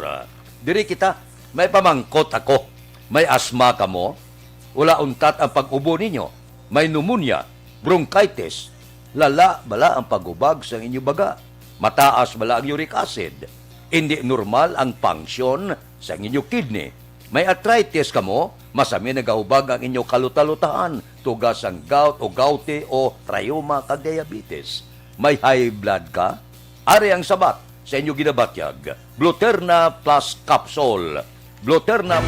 Diri kita, may pamangkot ako. May asma ka mo. Wala untat ang pag-ubo ninyo. May pneumonia, bronchitis. Lala bala ang pag-ubag sa inyong baga. Mataas bala ang uric acid. Hindi normal ang function sa inyong kidney. May arthritis ka mo, masami nagahubag ang inyong kalutalutahan, tugas ang gout o gouty o rheuma kag diabetes. May high blood ka, ari ang sabat sa inyong ginabatyag. Gluterna plus capsule. Gluterna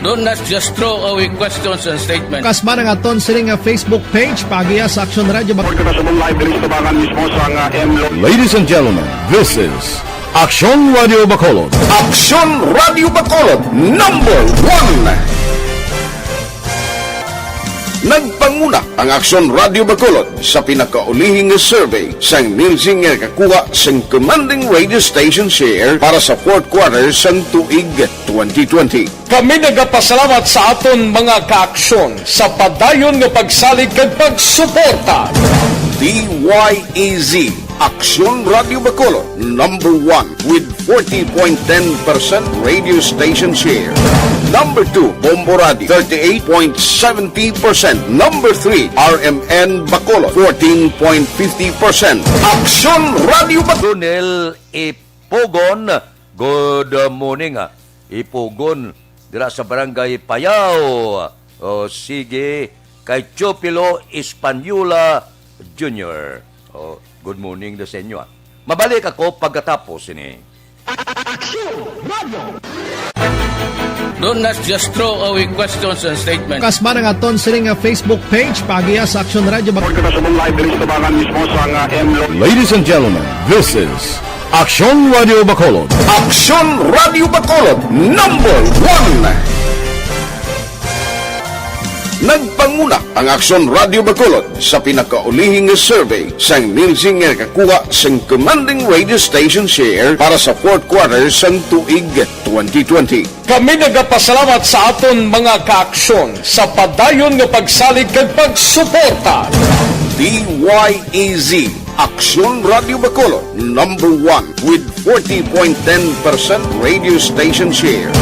Do not just throw away questions and statements. Kasma ng aton siling nga Facebook page pagiya sa Action Radio. Ladies and gentlemen, this is Action Radio Bacolod. Action Radio Bacolod, number 1. Nagpanguna ang Action Radio Bacolod sa pinakaulihing survey sang Nielsen nga kakuha sang commanding radio station share para sa fourth quarter sang tuig 2020. Kami nagapasalamat sa aton mga kaaksyon sa padayon nga pagsalig kag pagsuporta. DYEZ Action Radio Bacolod, number 1 with 40.10% radio station share. Number 2, Bombo Radio, 38.70%. Number 3, RMN Bacolod, 14.50%. Action Radio Bacolod. Brunel Ipogon, good morning Ipogon, dira sa barangay Payao. O sige, kay Chopilo Espanyula Jr. Good morning do sa inyo. Mabalik ako pagkatapos ini. Do not just throw away questions and statements. Kasma ng aton siling nga Facebook page pagiya sa Action Radio. Ladies and gentlemen, this is Action Radio Bacolod. Action Radio Bacolod, number 1. Nagpanguna ang Action Radio Bacolod sa pinakaulihing survey sang Nielsen nga kakuha sang commanding radio station share para sa fourth quarter sang tuig 2020. Kami nagapasalamat sa aton mga kaaksyon sa padayon nga pagsalig kag pagsuporta. DYEZ Action Radio Bacolod, number 1 with 40.10% radio station share.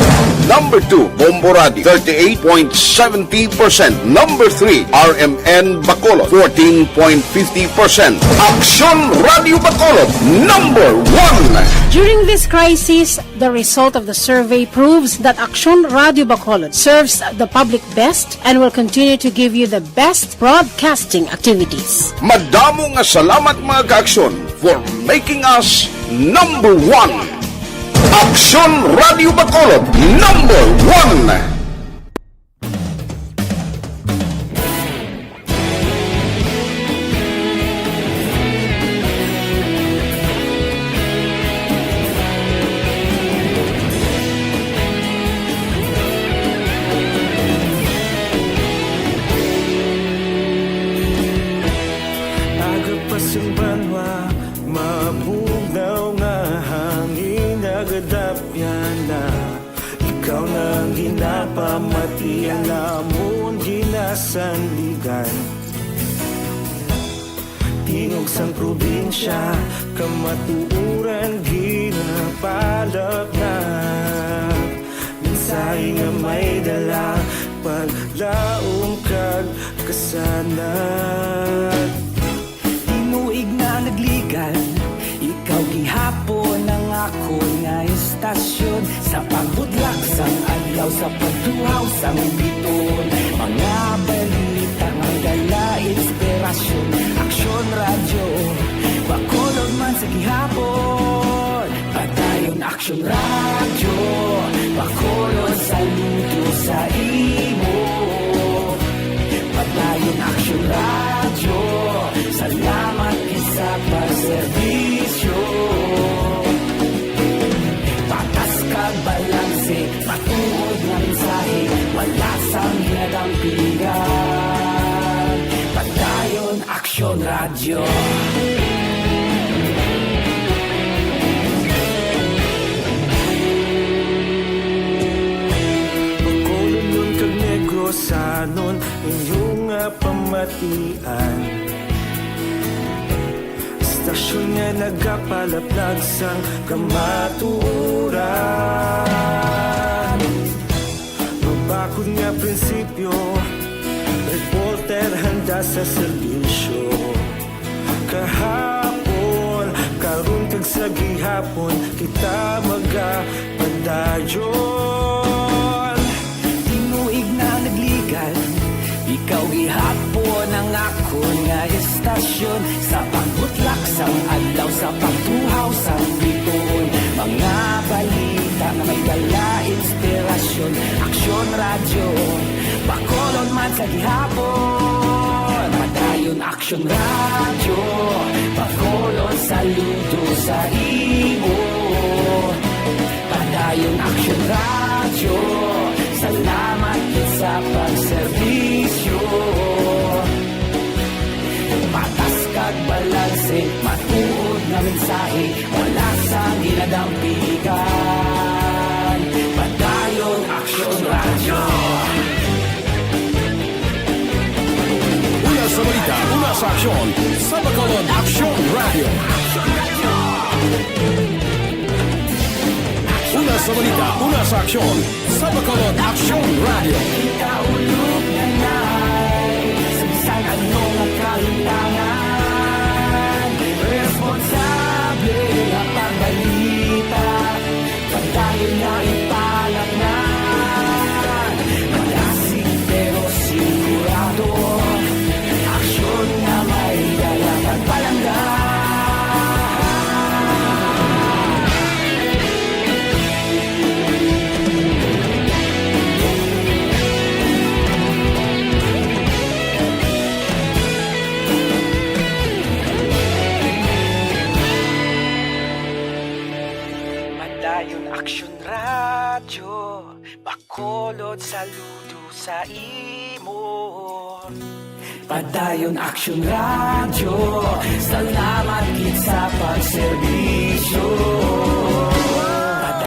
Number 2, Bombo Radio, 38.70%. Number 3, RMN Bacolod, 14.50%. Action Radio Bacolod, number 1. During this crisis, the result of the survey proves that Action Radio Bacolod serves the public best and will continue to give you the best broadcasting activities. Madamo nga salamat mga kaaksyon for making us number 1. Action Radio Bacolod, number 1. Pamatian namon ginasandigan Tingog sang probinsya kamatuuran ginapalap na Minsay nga may dala paglaong kag kasanat Tinuig na nagligan ikaw gihapon ang ako nga istasyon Sa pagbudlak sang adlaw sa pagtuhaw sang biton Mga balita nga dala inspirasyon Aksyon radyo Bacolod man sa gihapon Padayon Aksyon radyo Bacolod saludo sa imo Padayon Aksyon radyo Salamat isa pagserbisyo Patas kag balanse Matuod nga mensahe Wala sang hinadampigan Padayon Aksyon Radio batian. Istasyon nga nagapalaplag sang kamaturan. Mabakod nga prinsipyo, reporter handa sa serbisyo. Kahapon, karon kag sa gihapon, kita magapadayon. Tinuig na nagligan, ikaw gihapon ang ako nga istasyon. Sa pagbutlak sang adlaw, sa pagtuhaw sang bituon, mga balita na may dala inspirasyon. Aksyon radyo, Bacolod man sa gihapon. Padayon Aksyon radyo, Bacolod saludo sa imo. Padayon Aksyon radyo, salamat sa pagserbisyo. Patas kag balanse, matuod na mensahe, wala sa ginadampigan. Padayon Aksyon radyo. Una sa balita, una sa aksyon, sa Bacolod Aksyon Radio. Una sa balita, una sa aksyon, sa Bacolod Aksyon Radio. Kaulog na na'y sabisan anong nakalintangan. Responsable ang pagbalita, pagdayon na ipalat na. Malasig pero sigurado, aksyon na may dalang at palangga. Aksyon radyo, Bacolod saludo sa imo. Padayon Aksyon radyo, salamat gid sa pagserbisyo.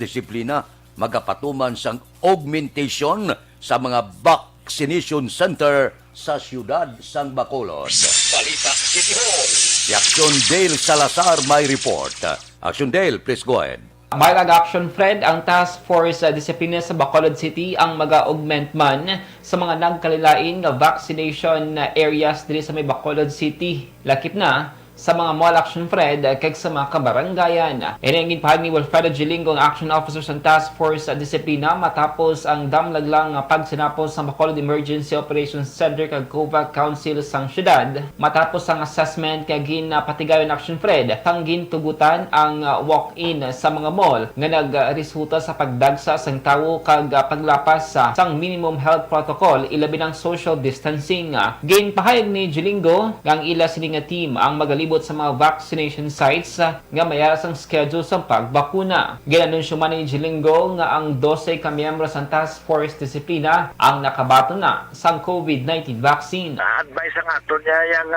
Disiplina, magapatuman sang augmentation sa mga vaccination center sa siyudad sang Bacolod. Balita City Hall. Si Aksyon Dale Salazar may report. Aksyon Dale, please go ahead. Bilag Action Fred, ang Task Force Disiplina sa Bacolod City ang mag-augment man sa mga nagkalilain nga vaccination areas diri sa may Bacolod City. Lakip na sa mga mall Action Fred kag sa mga kabarangayan. Inangin pahag ni Wilfredo Gilingo ang Action Officer sa Task Force Disiplina matapos ang damlaglang pagsinapos sa Bacolod Emergency Operations Center kag COVAC Council sang syudad. Matapos ang assessment kag ginapatigayon Action Fred, tanggin tugutan ang walk-in sa mga mall nga nagresulta sa pagdagsa sang tawo kag paglapas sa sang minimum health protocol ilabi ng social distancing. Gain pahayag ni Gilingo nga ang ila sini nga team ang magalibot sa mga vaccination sites nga mayara sang schedule sa pagbakuna. Ginanunsyo man ni Gilingo nga ang 12 ka miyembro sa Task Force Disiplina ang nakabato na sa COVID-19 vaccine. Advice ang ato niya yung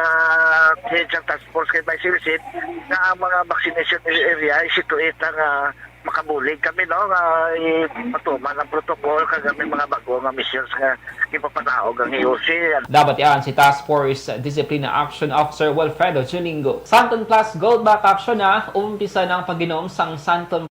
sa Task Force kay Vice President na ang mga vaccination area isituit ang makabulig kami no nga ipatuman ang protocol kag may mga bago nga missions nga ipapataog ang IOC. Dapat yan si Task Force Discipline Action Officer Wilfredo Gilingo. Santon Plus Gold Back Action na umpisa ng pag-inom sang Santon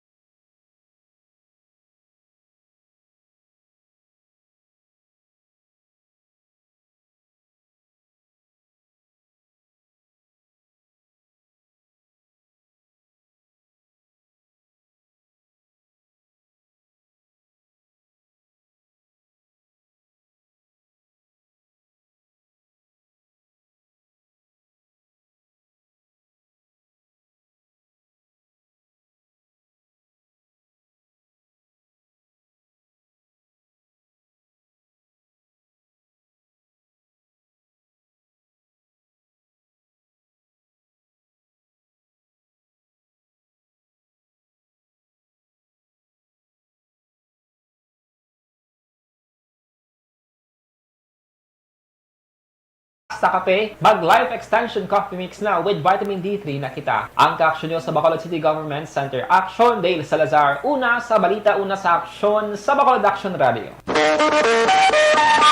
sa kape, mag-Life Extension Coffee Mix na with vitamin D3 na kita. Ang ka-aksyon nyo sa Bacolod City Government Center. Action Dale Salazar. Una sa balita, una sa aksyon sa Bacolod Action Radio.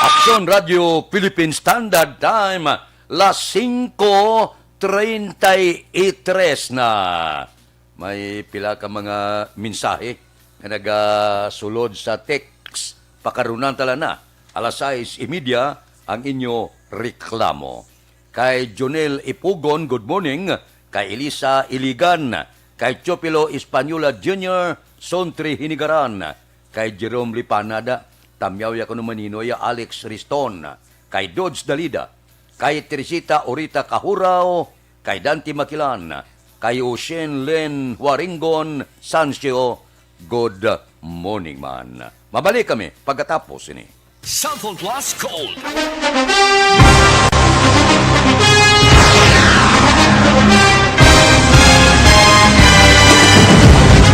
Aksyon Radio Philippine Standard Time. las 5:33 na. May pila ka mga mensahe nga nagasulod sa text. Pakarunan tala na. Alas 6:30 ang inyo reklamo. Kay Jonel Ipugon, good morning. Kay Elisa Iligan. Kay Chopilo Espanyola Jr., Sontri Hinigaran. Kay Jerome Lipanada, Tamyaw Yakuno Maninoy, Alex Riston. Kay Dodge Dalida. Kay Teresita Orita Kahurao. Kay Dante Makilan. Kay Ocean Len Waringon Sancio, good morning man. Mabalik kami pagkatapos ini. Cellphone Plus Gold.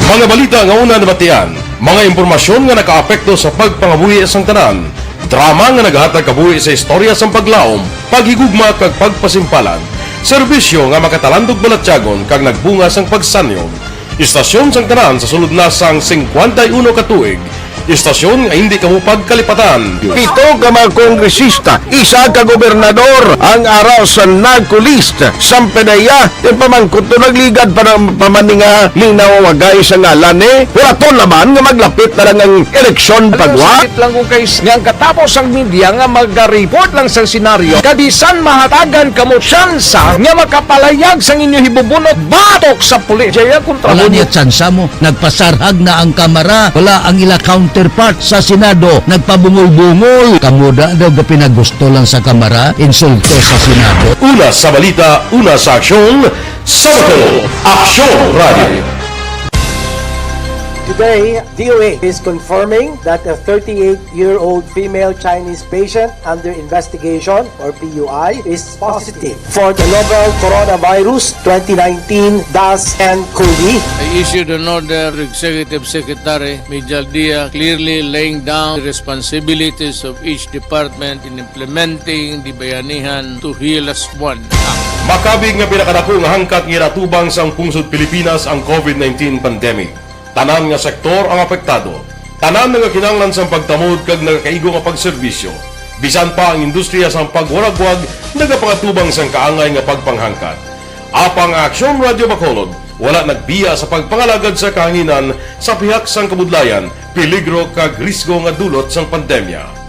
Mga balita nga una nabatian, mga impormasyon nga nakaapekto sa pagpangabuhi sang tanan, drama nga naghatag kabuhi sa istorya sang paglaom, paghigugma kag pagpasimpalan, serbisyo nga makatalandog balatyagon kag nagbunga sang pagsanyon, istasyon sang tanan sa sulod na sang 51 ka tuig, istasyon nga hindi kamupag kalipatan. Pito ka mga kongresista, isa ka gobernador, ang araw sa nagkulist, sampedaya, yung pamangkot to nagligad para pamaninga linawagay sa ngalan wala to naman nga maglapit na lang ang eleksyon pagwa. Sakit lang kung guys, nga katapos ang media nga mag-report lang sa senaryo, kadisan mahatagan kamo tsansa nga makapalayag sa inyo hibubunot batok sa pulis. Jaya kontra Wala niya tsansa mo, nagpasarhag na ang kamera, wala ang ila counterpart sa Senado, nagpabungol-bungol. Kamuda daw pinagusto lang sa kamera, insulto sa Senado. Una sa balita, una sa aksyon, Sabado, Aksyon Radio. Today, DOA is confirming that a 38-year-old female Chinese patient under investigation, or PUI, is positive for the novel coronavirus 2019-10-CoV. I issued an order, Executive Secretary Mijal Dia, clearly laying down the responsibilities of each department in implementing the Bayanihan to Heal as One Act. Makabig nga pinakadako nga hangkat nga natubang sa pungsod Pilipinas ang COVID-19 pandemic. Tanan nga sektor ang apektado. Tanan nga kinahanglan sa pagtamod kag nagakaigo nga pagserbisyo. Bisan pa ang industriya sa pagwaragwag nagapangatubang sang kaangay nga pagpanghangkat. Apang Aksyon Radio Bacolod wala nagbiya sa pagpangalagad sa kahanginan sa pihak sang kabudlayan, peligro kag risgo nga dulot sang pandemya.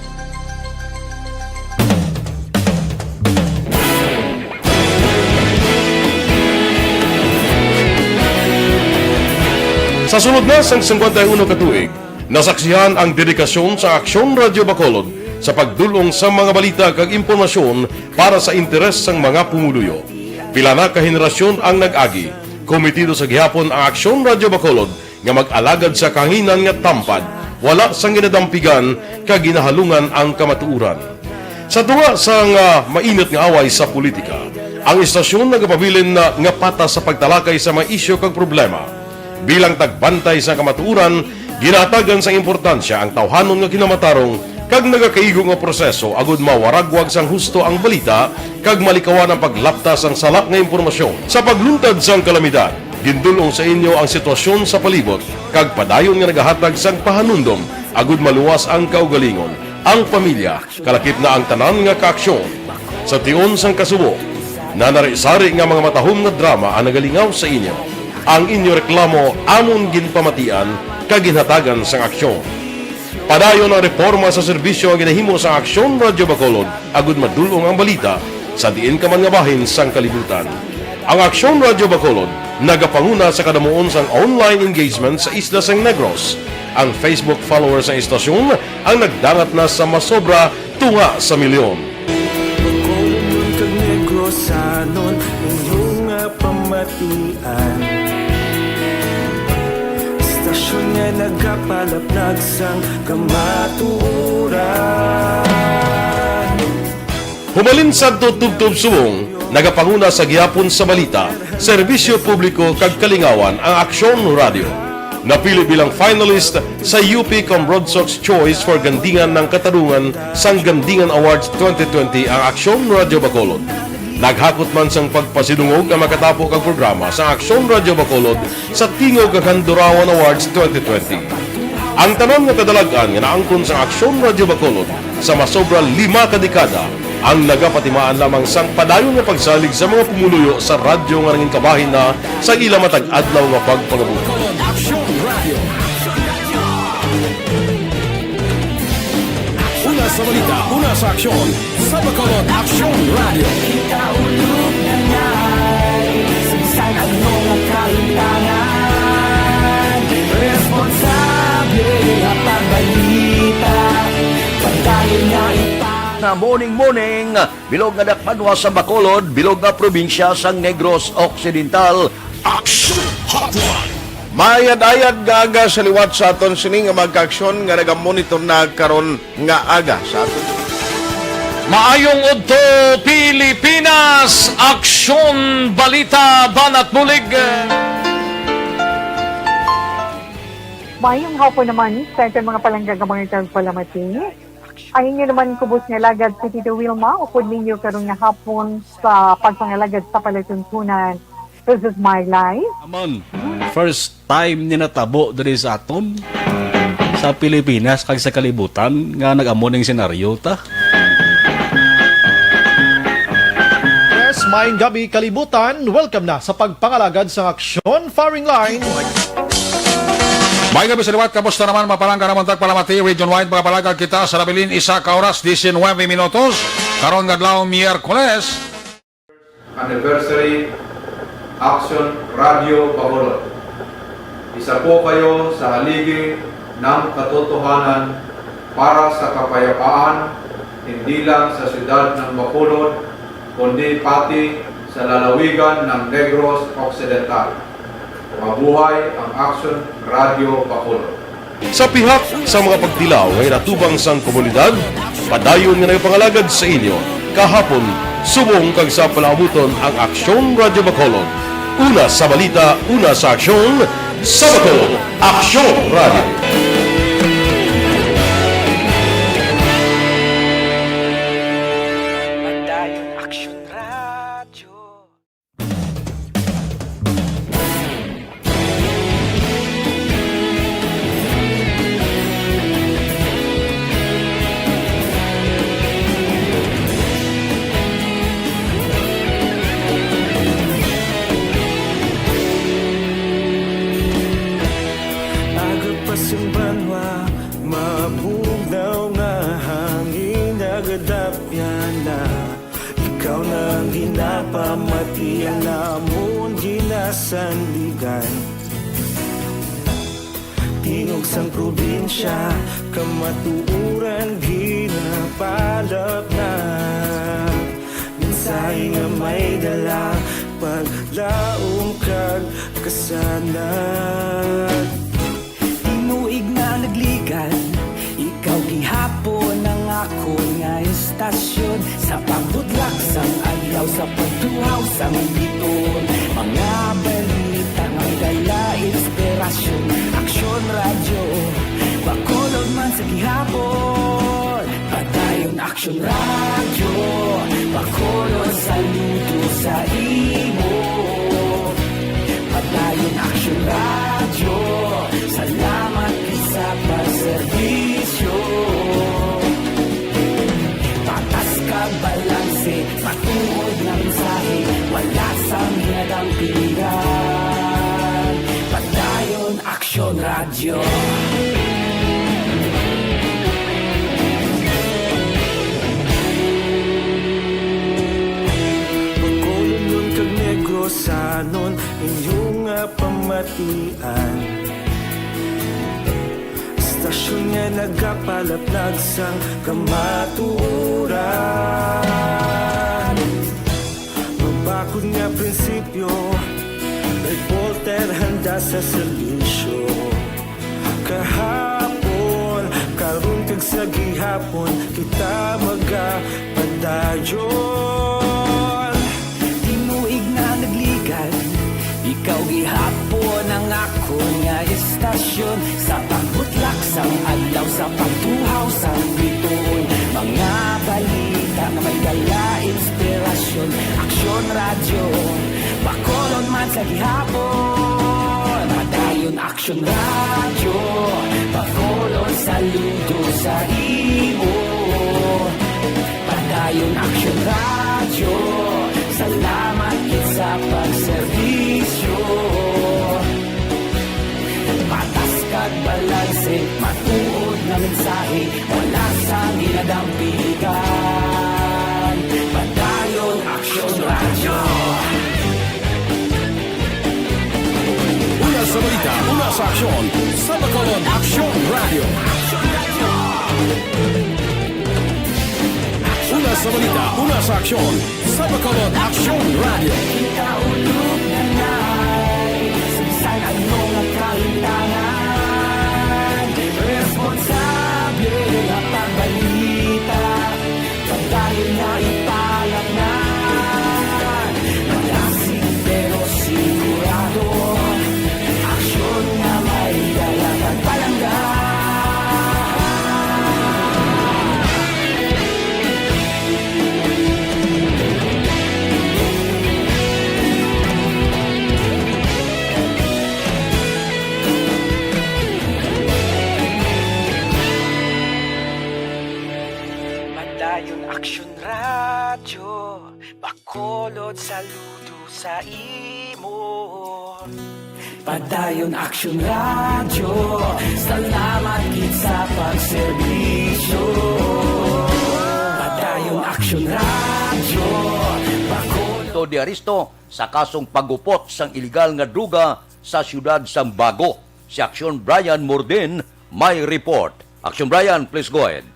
Sa sunod na sang 51 katuig, nasaksihan ang dedikasyon sa Aksyon Radio Bacolod sa pagdulong sa mga balita kag impormasyon para sa interes sang mga pumuluyo. Pila na ka henerasyon ang nag-agi, komitido sa gihapon ang Aksyon Radio Bacolod nga mag-alagad sa kahanginan nga tampad, wala sang ginadampigan kag ginahalungan ang kamatuuran. Sa tunga sang mainit nga away sa politika, ang istasyon nagapabilin na nga patas sa pagtalakay sa mga isyu kag problema. Bilang tagbantay sa kamatuuran, ginatagan sa importansya ang tawhanon nga kinamatarong kag nagakaigo nga proseso agud mawaragwag sang husto ang balita kag malikawan ang paglaptas ang salak nga impormasyon. Sa pagluntad sang kalamidad, gindulong sa inyo ang sitwasyon sa palibot kag padayon nga nagahatag sang pahanundom agud maluwas ang kaugalingon, ang pamilya, kalakip na ang tanan nga kaaksyon. Sa tion sang kasubo, nanari-sari nga mga matahom nga drama ang nagalingaw sa inyo. Ang inyo reklamo amon ginpamatian kag ginhatagan sang aksyon. Padayon ang reforma sa serbisyo ang ginahimo sa Aksyon Radio Bacolod agud madulong ang balita sa diin ka man nga bahin sang kalibutan. Ang Aksyon Radio Bacolod nagapanguna sa kadamuon sang online engagement sa Isla Sang Negros. Ang Facebook followers sa istasyon ang nagdangat na sa masobra tunga sa milyon. Bacolod kag Negros anon inyong pamatian. Istasyon nga nagapalaplag sang kamatuuran. Humalin sa tutubtub subong, nagapanguna sa gihapon sa balita, serbisyo publiko kag kalingawan ang Aksyon Radio. Napili bilang finalist sa UP Comrade Sox Choice for Gandingan ng Katarungan sang Gandingan Awards 2020 ang Aksyon Radio Bacolod. Naghakot man sang pagpasidungog ang makatapo kang programa sa Aksyon Radio Bacolod sa Tingog kag Handurawan Awards 2020. Ang tanon nga kadalagan nga naangkon sa Aksyon Radio Bacolod sa masobra 5 ka dekada ang nagapatimaan lamang sang padayon nga pagsalig sa mga pumuluyo sa radyo nga nangin kabahin na sa ila matag adlaw nga pagpangabuhi. Action Radio. Una sa balita, una sa aksyon, sa Bacolod Action Radio. Ikaulog na nga'y Sinsan ang mga kailangan Responsable at pagbalita Pagdayo na Na morning, bilog nga dakpanwa sa Bacolod, bilog nga probinsya sang Negros Occidental. Action Hotline. Mayad-ayad nga aga sa liwat sa aton sini nga magka-aksyon nga nagamonitor na karon nga aga sa aton. Maayong udto Pilipinas, aksyon balita banat mulig. Mayong hapon naman sa ating mga palanggang mga palamati. Ayun nyo naman kubos nga lagad sa Tito Wilma, upod ninyo karong nga hapon sa pagpangalagad sa palatuntunan. This is my life. Amon, first time ni natabo diri sa aton sa Pilipinas kag sa kalibutan nga nag-amon ning senaryo ta. Yes, maayong gabi kalibutan. Welcome na sa pagpangalagad sa Aksyon Firing Line. May gabi sa liwat, kamusta naman mapalangga naman tagpalamati, region-wide mga palagag kita sa Rabilin, 1 oras, 19 minutos, karon gadlaw Miyerkules. Anniversary Action Radio Bacolod. Isa po kayo sa haligi ng katotohanan para sa kapayapaan, hindi lang sa siyudad ng Bacolod, kundi pati sa lalawigan ng Negros Occidental. Mabuhay ang Action Radio Bacolod. Sa pihak sa mga pagtilaw ngay natubang sang komunidad, padayon nga nagpangalagad sa inyo. Kahapon, subong kag sa palabuton ang Aksyon Radio Bacolod. Una sa balita, una sa aksyon, sa Bacolod, Aksyon Radio. Sandigan Tinog sang probinsya Kamatuuran ginapalap na Minsay nga may dala Paglaong kag kasanat Tinuig na nagligan Ikaw gihapon ang ako nga estasyon Sa pagbudlak sang ayaw Sa pagtuhaw sang biton Mga balita ng dala inspirasyon Aksyon radyo Bacolod man sa gihapon Padayon Aksyon radyo Bacolod saludo sa imo Padayon Aksyon radyo Salamat sa pagservisyo Patas ka balanse Patuod na mensahe Wala sang hinadang pilihan Padayon Aksyon Radio Bacolod nun kag Negros anon Inyong pamatian Stasyon nga nagapalaplag sang kamaturan Magbakod nga prinsipyo Reporter handa sa selisyo Kahapon, karon kag sa gihapon Kita magapadayon Tinuig na nagligan Ikaw gihapon ang ako nga estasyon Sa pagbutlak sang adlaw Sa pagtuhaw sang biton Mga balita na may dala inspirasyon Aksyon radyo Bacolod man sa gihapon Padayon Aksyon radyo Bacolod saludo sa imo Padayon Aksyon wala sa ginadampigan. Padayon Aksyon Radyo. Una sa balita, una sa aksyon, sa Bacolod Aksyon Radio. Una sa balita, una sa aksyon, sa Bacolod Aksyon Radio. Ikaulog na na'y sagsay anong nakalintangan. Responsable na pagbalita, pagdayon na ipalak na. Malasig pero sigurado, aksyon na may dalagang palangga. Padayon Aksyon Radyo, Bacolod saludo sa imo. Padayon Aksyon Radyo, salamat gid sa pagserbisyo. Padayon Aksyon Radyo, Ito di Aristo sa kasong pagupot sang iligal nga druga sa siyudad sang Bago. Si Aksyon Brian Morden may report. Aksyon Brian, please go ahead.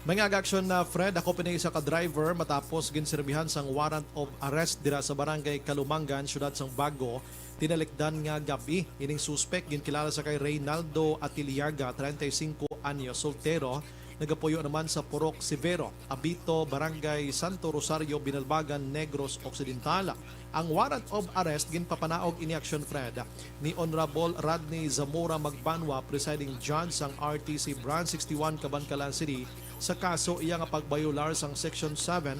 Mga aksyon na Fred, ako pinay isa ka driver matapos ginserbihan sang warrant of arrest dira sa barangay Kalumangan, siyudad sang Bago. Tinalikdan nga gabi, ining suspect ginkilala sa kay Reynaldo Atiliaga, 35 anyos, soltero, nagapuyo naman sa Purok Severo, Abito, Barangay Santo Rosario, Binalbagan, Negros Occidental. Ang warrant of arrest ginpapanaog ini action Fred ni Honorable Rodney Zamora Magbanwa, presiding judge sang RTC Branch 61 Cabancalan City, sa kaso iya nga pagbayular sang Section 7,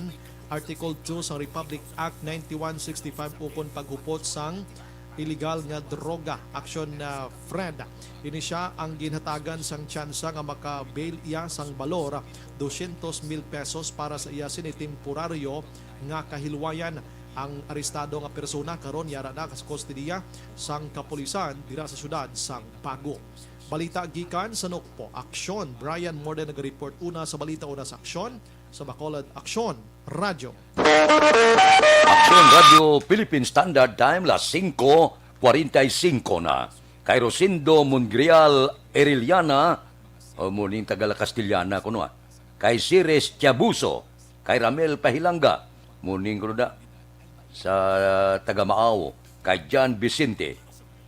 Article 2 sang Republic Act 9165 ukon paghupot sang illegal nga droga. Aksyon na Fred, ini siya ang ginhatagan sang tsansa nga maka-bail iya sang balor 200,000 pesos para sa iya sinitemporaryo nga kahilwayan. Ang arestado nga persona karon yara na sa kustodiya sang kapulisan dira sa syudad sang Bago. Balita gikan sa Nukpo Aksyon, Brian Morden nag-report una sa balita, una sa aksyon sa Bacolod Aksyon Radio. Aksyon Radio Philippine Standard Time, las 5:45 na. Kay Rosindo Mungrial Eriliana, o muning Tagala Castillana kuno. Kay Cires Tiabuso, kay Ramel Pahilanga, muning kuno da sa Tagamaaw, kay John Vicente.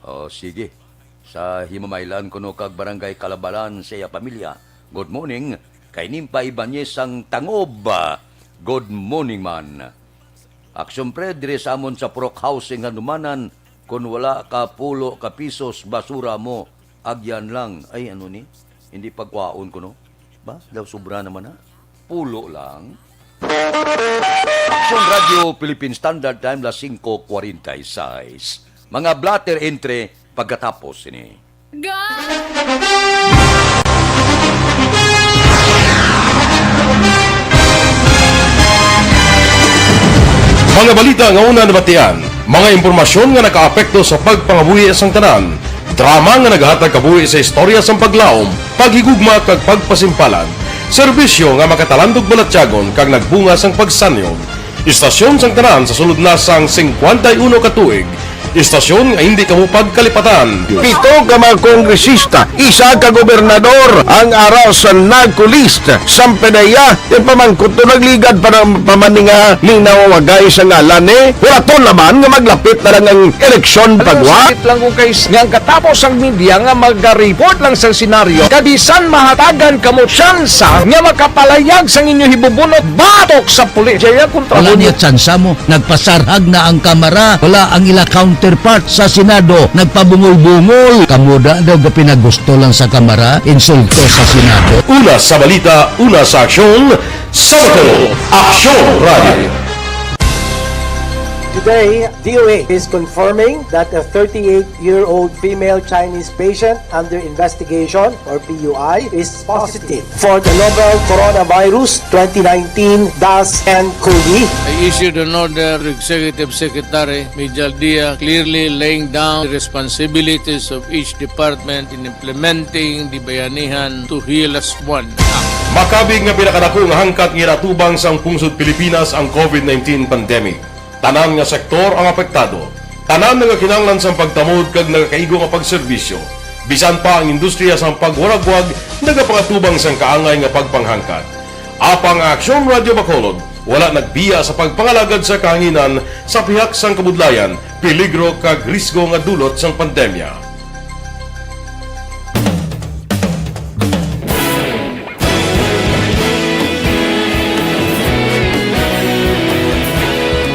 O sige, sa Himamaylan kuno kag Barangay Kalabalan sa iya pamilya. Good morning. Kay Nimpa Ibanez ang Tangob. Good morning man. Aksyon pre, dire sa amon sa Purok Housing Hanumanan, kung wala ka pulo ka pisos basura mo, agyan lang. Ay ano ni? Hindi pagwaon ko no? Ba? Daw sobra naman ha? Pulo lang. Aksyon Radio Philippine Standard Time, las 5:46. Mga blatter entry pagkatapos ini. Mga balita nga una nabatian, mga impormasyon nga nakaapekto sa pagpangabuhi sang tanan, drama nga naghatag kabuhi sa istorya sang paglaom, paghigugma kag pagpasimpalan, serbisyo nga makatalandog balatyagon kag nagbunga sang pagsanyon, istasyon sang tanan sa sulod na sang 51 ka tuig, istasyon nga hindi kamupag kalipatan. 7 ka mga kongresista, isa ka gobernador, ang araw sa nagkulist, sampedaya, pamangkot to nagligad para pamaninga ning nawawagay sa ngalan ni wala naman nga maglapit na lang ang eleksyon pagwa. Sakit lang ko guys, nga katapos ang media nga mag-report lang sa senaryo, kabisan mahatagan kamo tsansa nga makapalayag sa inyo hibubunot batok sa pulis. Jaya kontra Wala niya tsansa mo, nagpasarhag na ang kamera, wala ang ila counterpart sa Senado, nagpabungol-bungol. Kamuda daw pinagusto lang sa kamera, insulto sa Senado. Una sa balita, una sa aksyon, sa Bacolod Aksyon Radio. Today, DOA is confirming that a 38-year-old female Chinese patient under investigation, or PUI, is positive for the novel coronavirus 2019-nCoV. I issued an order to Executive Secretary Major Dia clearly laying down the responsibilities of each department in implementing the Bayanihan to Heal as One. Makabig nga pinakadako nga hangkat nga natubang sang pungsod Pilipinas ang COVID-19 pandemic. Tanan nga sektor ang apektado. Tanan nga kinahanglan sang pagtamod kag nagakaigo nga pagserbisyo. Bisan pa ang industriya sang pagwaragwag nagapangatubang sang kaangay nga pagpanghangkat. Apang Aksyon Radio Bacolod wala nagbiya sa pagpangalagad sa kahanginan sa pihak sang kabudlayan, peligro kag risgo nga dulot sang pandemya.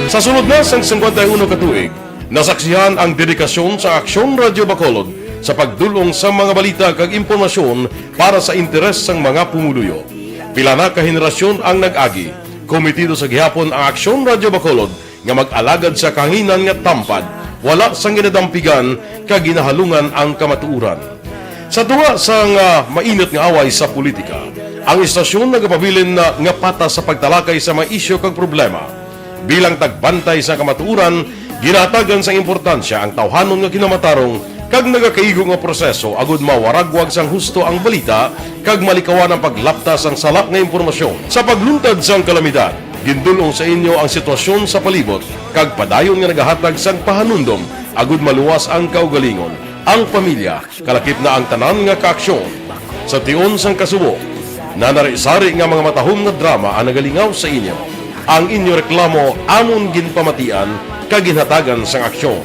Sa sunod na sang 51 katuig, nasaksihan ang dedikasyon sa Aksyon Radio Bacolod sa pagdulong sa mga balita kag impormasyon para sa interes sang mga pumuluyo. Pila na ka henerasyon ang nag-agi, komitido sa gihapon ang Aksyon Radio Bacolod nga mag-alagad sa kahanginan nga tampad, wala sang ginadampigan kag ginahalungan ang kamatuuran. Sa tunga sang mainit nga away sa politika, ang istasyon nagapabilin na nga patas sa pagtalakay sa mga isyu kag problema. Bilang tagbantay sa kamatuuran, ginatagan sa importansya ang tawhanon nga kinamatarong kag nagakaigo nga proseso agud mawaragwag sang husto ang balita kag malikawan ang paglaptas ang salak nga impormasyon. Sa pagluntad sang kalamidad, gindulong sa inyo ang sitwasyon sa palibot kag padayon nga nagahatag sang pahanundom agud maluwas ang kaugalingon. Ang pamilya, kalakip na ang tanan nga kaaksyon. Sa tion sang kasubo, nanari-sari nga mga matahom nga drama ang nagalingaw sa inyo. Ang inyo reklamo amon ginpamatian kag ginhatagan sang aksyon.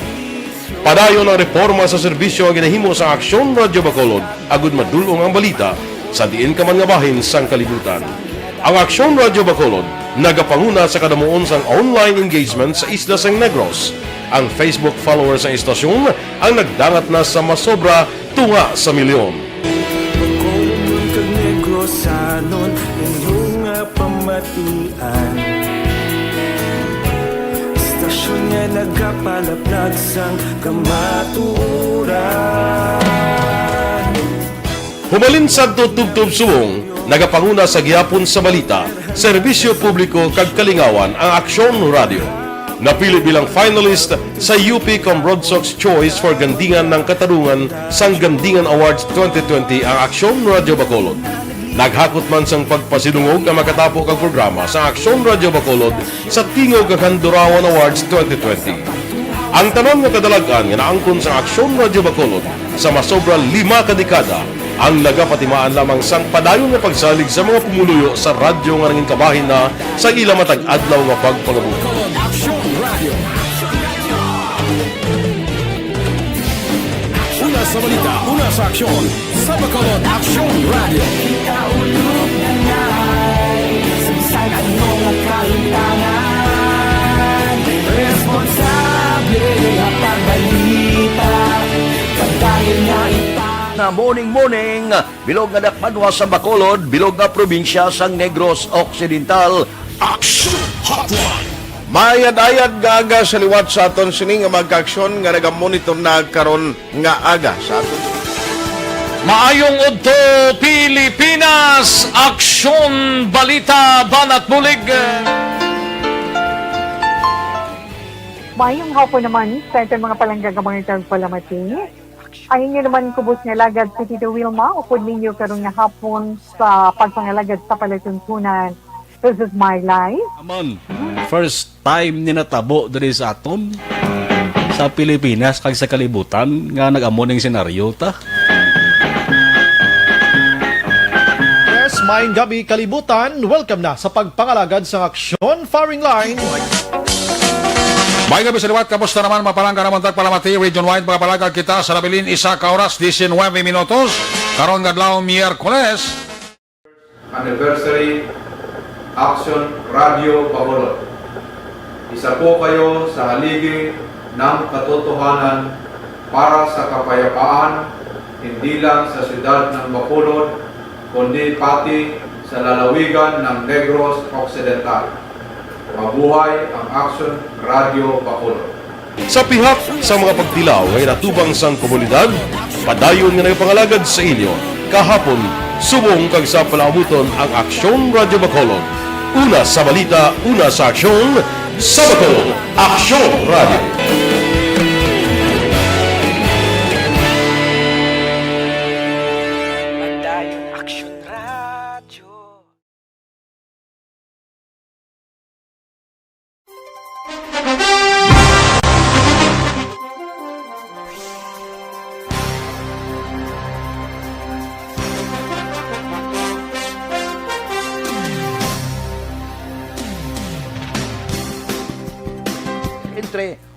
Padayon ang reforma sa serbisyo ang ginahimo sa Aksyon Radio Bacolod agud madulong ang balita sa diin ka man nga bahin sang kalibutan. Ang Aksyon Radio Bacolod nagapanguna sa kadamuon sang online engagement sa isla sang Negros. Ang Facebook followers sa istasyon ang nagdangat na sa masobra tunga sa milyon. Bacolod kag Negros anon inyong pamatian. Nga nagapalaplag sang kamatuuran. Humalin sa tutubtub suwong, nagapanguna sa gihapon sa balita, serbisyo publiko kag kalingawan ang Aksyon Radio. Napili bilang finalist sa UP Comrade Sox Choice for Gandingan ng Katarungan sang Gandingan Awards 2020 ang Aksyon Radio Bacolod. Naghakot man sang pagpasidungog ang makatapo kang programa sa Aksyon Radio Bacolod sa Tingog kag Handurawan Awards 2020. Ang tanon nga kadalagan nga naangkon sa Aksyon Radio Bacolod sa masobra 5 ka dekada ang nagapatimaan lamang sang padayon nga pagsalig sa mga pumuluyo sa radyo nga nangin kabahin na sa ila matag adlaw nga pagpangabuhi. Una sa balita, una sa aksyon, sa Bacolod Aksyon Radio. Ikaulog na ngay, sa anong kahintangan, responsable ang pagbalita, kagaya nga na morning, bilog nga dakpanwa sa Bacolod, bilog nga probinsya sang Negros Occidental. Action Hotline! Mayad-ayad nga aga sa liwat sa aton sini nga magkaaksyon nga nagamonitor na karon nga aga sa aton. Maayong udto Pilipinas, Aksyon Balita Banat Bulig. Mayong hapon naman sa ito mga palanggang mga palamati. Ay inyo naman kubos nga lagad sa Tito Wilma, upod ninyo karon nga hapon sa pagpangalagad sa palatuntunan. This is my life. Amon, first time ni natabo diri sa aton sa Pilipinas kag sa kalibutan nga nag-amon ning senaryo ta. Yes, maayong gabi kalibutan. Welcome na sa pagpangalagad sa Aksyon Firing Line. May gabi sa liwat, kamusta naman mapalangga naman tagpalamati, region-wide mga palagag kita sa Labilin, 1 ka oras, 19 minutos, karon gadlaw Miyerkules. Anniversary Aksyon Radio Bacolod. Isa po kayo sa haligi ng katotohanan para sa kapayapaan, hindi lang sa siyudad ng Bacolod, kundi pati sa lalawigan ng Negros Occidental. Mabuhay ang Action Radio Bacolod. Sa pihak sa mga pagtilaw ngay natubang sang komunidad, padayon nga nagapangalagad sa inyo. Kahapon, subong kag sa palaabuton ang Aksyon Radio Bacolod. Una sa balita, una sa aksyon, sa Bacolod, Aksyon Radio.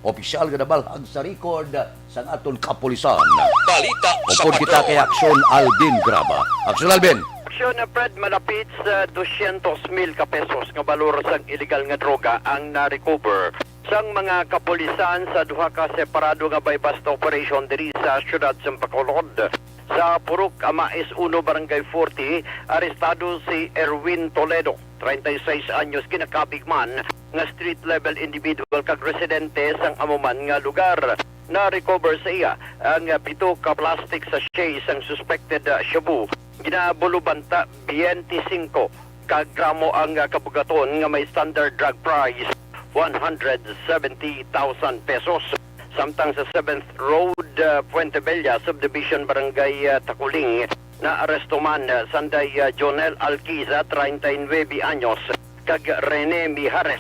Opisyal nga nabalhag sa record sa aton kapulisan. Balita sa Upod kita kay Aksyon Alvin Graba. Aksyon Alvin. Aksyon na Fred, malapit sa 200,000 ka pesos nga balor sa illegal nga droga ang na-recover sang mga kapulisan sa duha ka separado nga bypass operation diri sa siyudad sa Bacolod. Sa Purok Amais 1 Barangay 40, arestado si Erwin Toledo, 36 anyos, kinakabigman nga street level individual kag residente sang amuman nga lugar. Na-recover sa iya ang 7 ka plastic sachet sang suspected shabu. Ginabulubanta 25 kag gramo ang kabugaton nga may standard drug price 170,000 pesos. Samtang sa 7th Road, Puente Bella, Subdivision Barangay Takuling, na aresto man Sanday Jonel Alquiza, 39 anyos, kag Rene Mijares,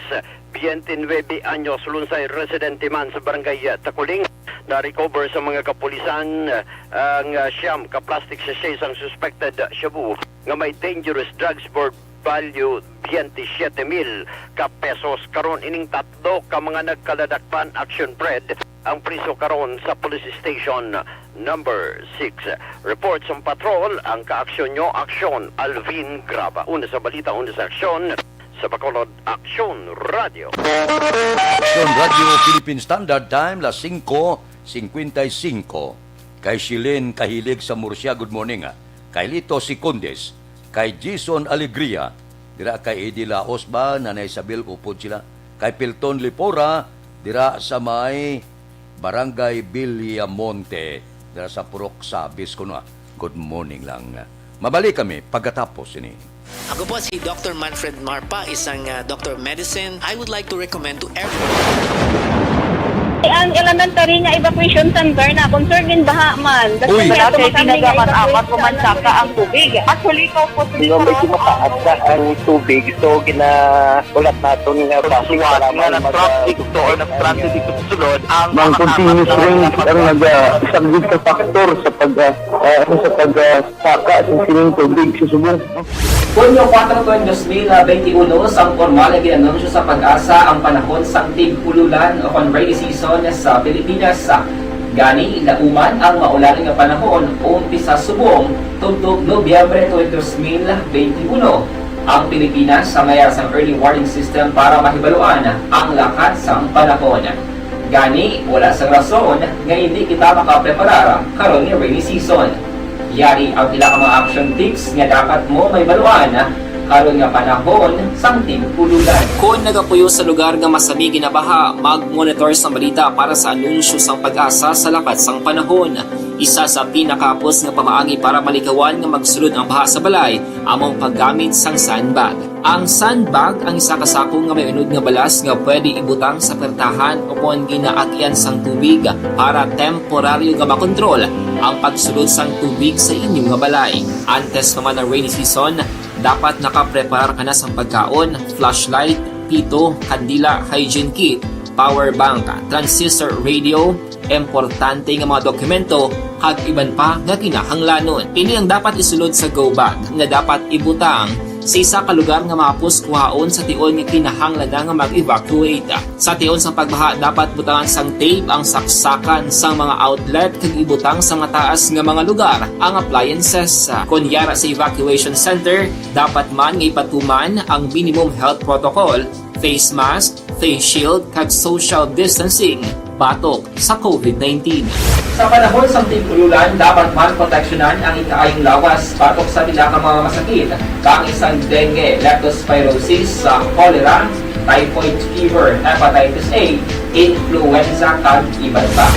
29 anyos, lunsay residente man sa Barangay Takuling. Na-recover sa mga kapulisan ang siyam ka plastic sachet ang suspected shabu nga may dangerous drugs for value 27,000 ka pesos. Karon ining tatlo ka mga nagkaladakpan action Fred ang priso karon sa police station number 6. Report sa patrol ang kaaksyon nyo, Aksyon Alvin Graba. Una sa balita, una sa aksyon sa Bacolod, Aksyon Radio. Aksyon Radio Philippine Standard Time, las 5:55. Kay Shilin Kahilig sa Murcia, good morning. Kay Lito Sicondes, kay Jason Alegria, dira kay Eddie Laos ba, Nanay Isabel, upod sila. Kay Pilton Lipora, dira sa may Barangay Villamonte, dira sa Purok Sabis ko na. Good morning lang. Mabalik kami pagkatapos ini. Ako po si Dr. Manfred Marpa, isang Dr. Medicine. I would like to recommend to everyone. Ang elementary nga evacuation center na concern din baha man. Uy! Kasi pinagaman-amat kumansaka ang tubig. Actually, ikaw po sa Medyo mataas na ang tubig. So, ulat natin nga pasiwala nga ng traffic to or nag-transit dito sa sulod. Ang continuous rain ang nag-isagid sa factor sa pagsaka sa sining tubig sa subong. Hunyo 4, 2021, sang formal ay ginanunsyo sa Pag-asa ang panahon sang tig-ululan o rainy season sa Pilipinas. Gani, lauman ang maulan nga panahon umpisa subong tuntog Nobyembre 2021. Ang Pilipinas sa mayroon sang early warning system para mahibaluan ang lakas sang panahon. Gani, wala sang rason nga hindi kita makapreparar karon ni rainy season. Yari ang pila ka mga action tips nga dapat mo may baluan karon nga panahon sang tig-ululan. Kung nagapuyo sa lugar nga masabi ginabaha, mag-monitor sa balita para sa anunsyo sang Pag-asa sa lakat sang panahon. Isa sa pinakapos nga pamaagi para malikawan nga magsulod ang baha sa balay, among paggamit sang sandbag. Ang sandbag ang isa kasako nga may unod nga balas nga pwede ibutang sa pertahan upon ginaagyan sang tubig para temporaryo nga makontrol ang pagsulod sang tubig sa inyong nga balay. Antes naman ang rainy season, dapat nakaprepare ka na sa pagkaon, flashlight, pito, kandila, hygiene kit, power bank, transistor radio, importante nga mga dokumento, kag iban pa nga kinahanglanon. Ini ang dapat isulod sa go bag nga dapat ibutang sa isa ka lugar nga mapus kuhaon sa tion nga kinahanglan nga mag-evacuate. Sa tion sa pagbaha, dapat butangan sang tape ang saksakan sa mga outlet kag ibutang sa mataas nga mga lugar ang appliances. Kunyara sa evacuation center, dapat man nga ipatuman ang minimum health protocol, face mask, face shield kag social distancing batok sa COVID-19. Sa panahon sa tig-ululan, dapat man proteksyonan ang ikaayong lawas batok sa nila ka mga masakit, kang isang dengue, leptospirosis, cholera, typhoid fever, hepatitis A, influenza, kag iban pa.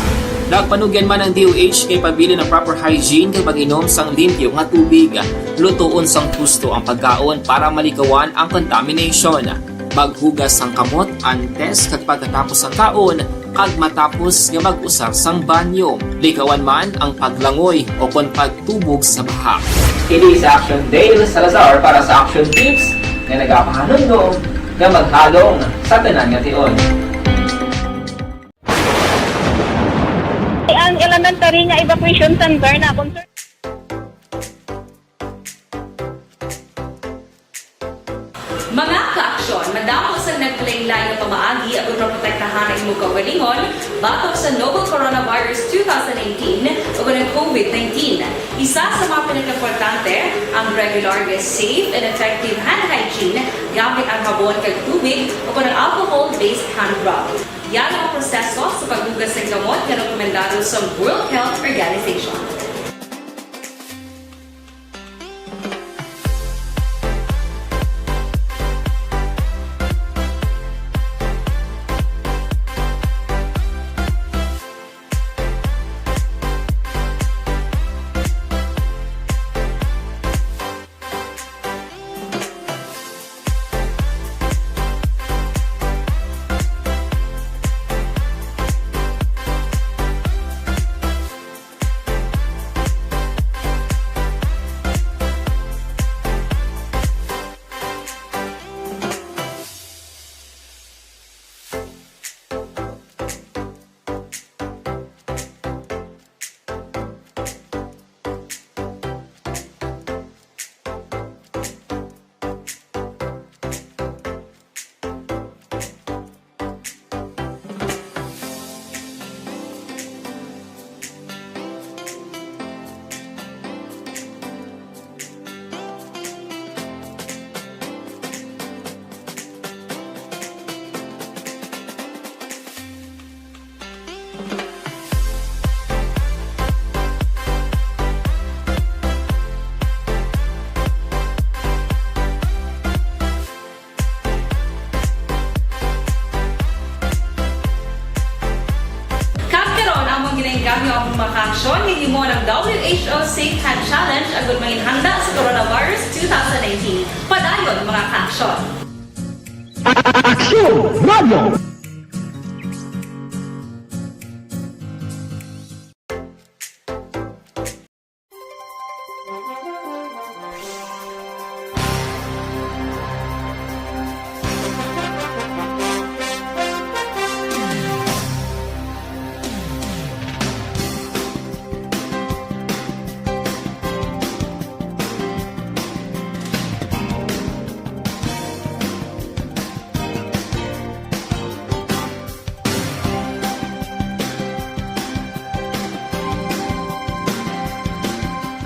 Nagpanugyan man ang DOH kay pabili ng proper hygiene kay pag-inom sang limpyo nga tubig. Lutuon sang husto ang pagkaon para malikawan ang contamination. Maghugas sang kamot antes kag pagkatapos ang kaon kag matapos nga mag-usar sang banyo. Likawan man ang paglangoy o kon pagtubog sa baha. Kini sa Action Dale Salazar para sa Action Tips nga nagapahanundong nga maghalong sa tanan nga tion. Ang elementary nga evacuation center na concern. Mga ka-aksyon, madamo sa nagpalaylay na pamaagi at protektahan ang imong kaugalingon batok sa novel coronavirus 2018 o ng COVID-19. Isa sa mga pinaka-importante ang regular, safe, and effective hand hygiene gamit ang habon kag tubig o ng alcohol-based hand rub. Yan ang proseso sa paghugas ng gamot na rekomendado sa World Health Organization. Gamyo ang makaksyon, hindi mo ng WHO Safe Hand Challenge agad may handa sa coronavirus 2019. Padayon mga kaksyon. Action Radio!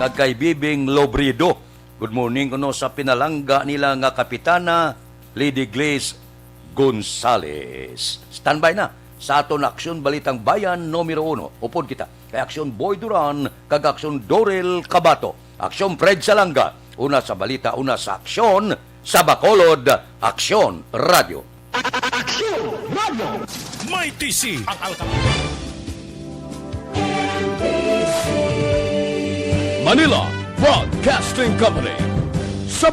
kag kay Bibing Lobrido. Good morning kuno sa pinalangga nila nga kapitana Lady Glaze Gonzales. Standby na sa aton Aksyon Balitang Bayan numero 1. Upod kita kay Aksyon Boy Duran kag Aksyon Dorel Cabato. Aksyon Fred Salanga. Una sa balita, una sa aksyon sa Bacolod, Aksyon Radio. Aksyon Radio! May TC ang Manila Broadcasting Company.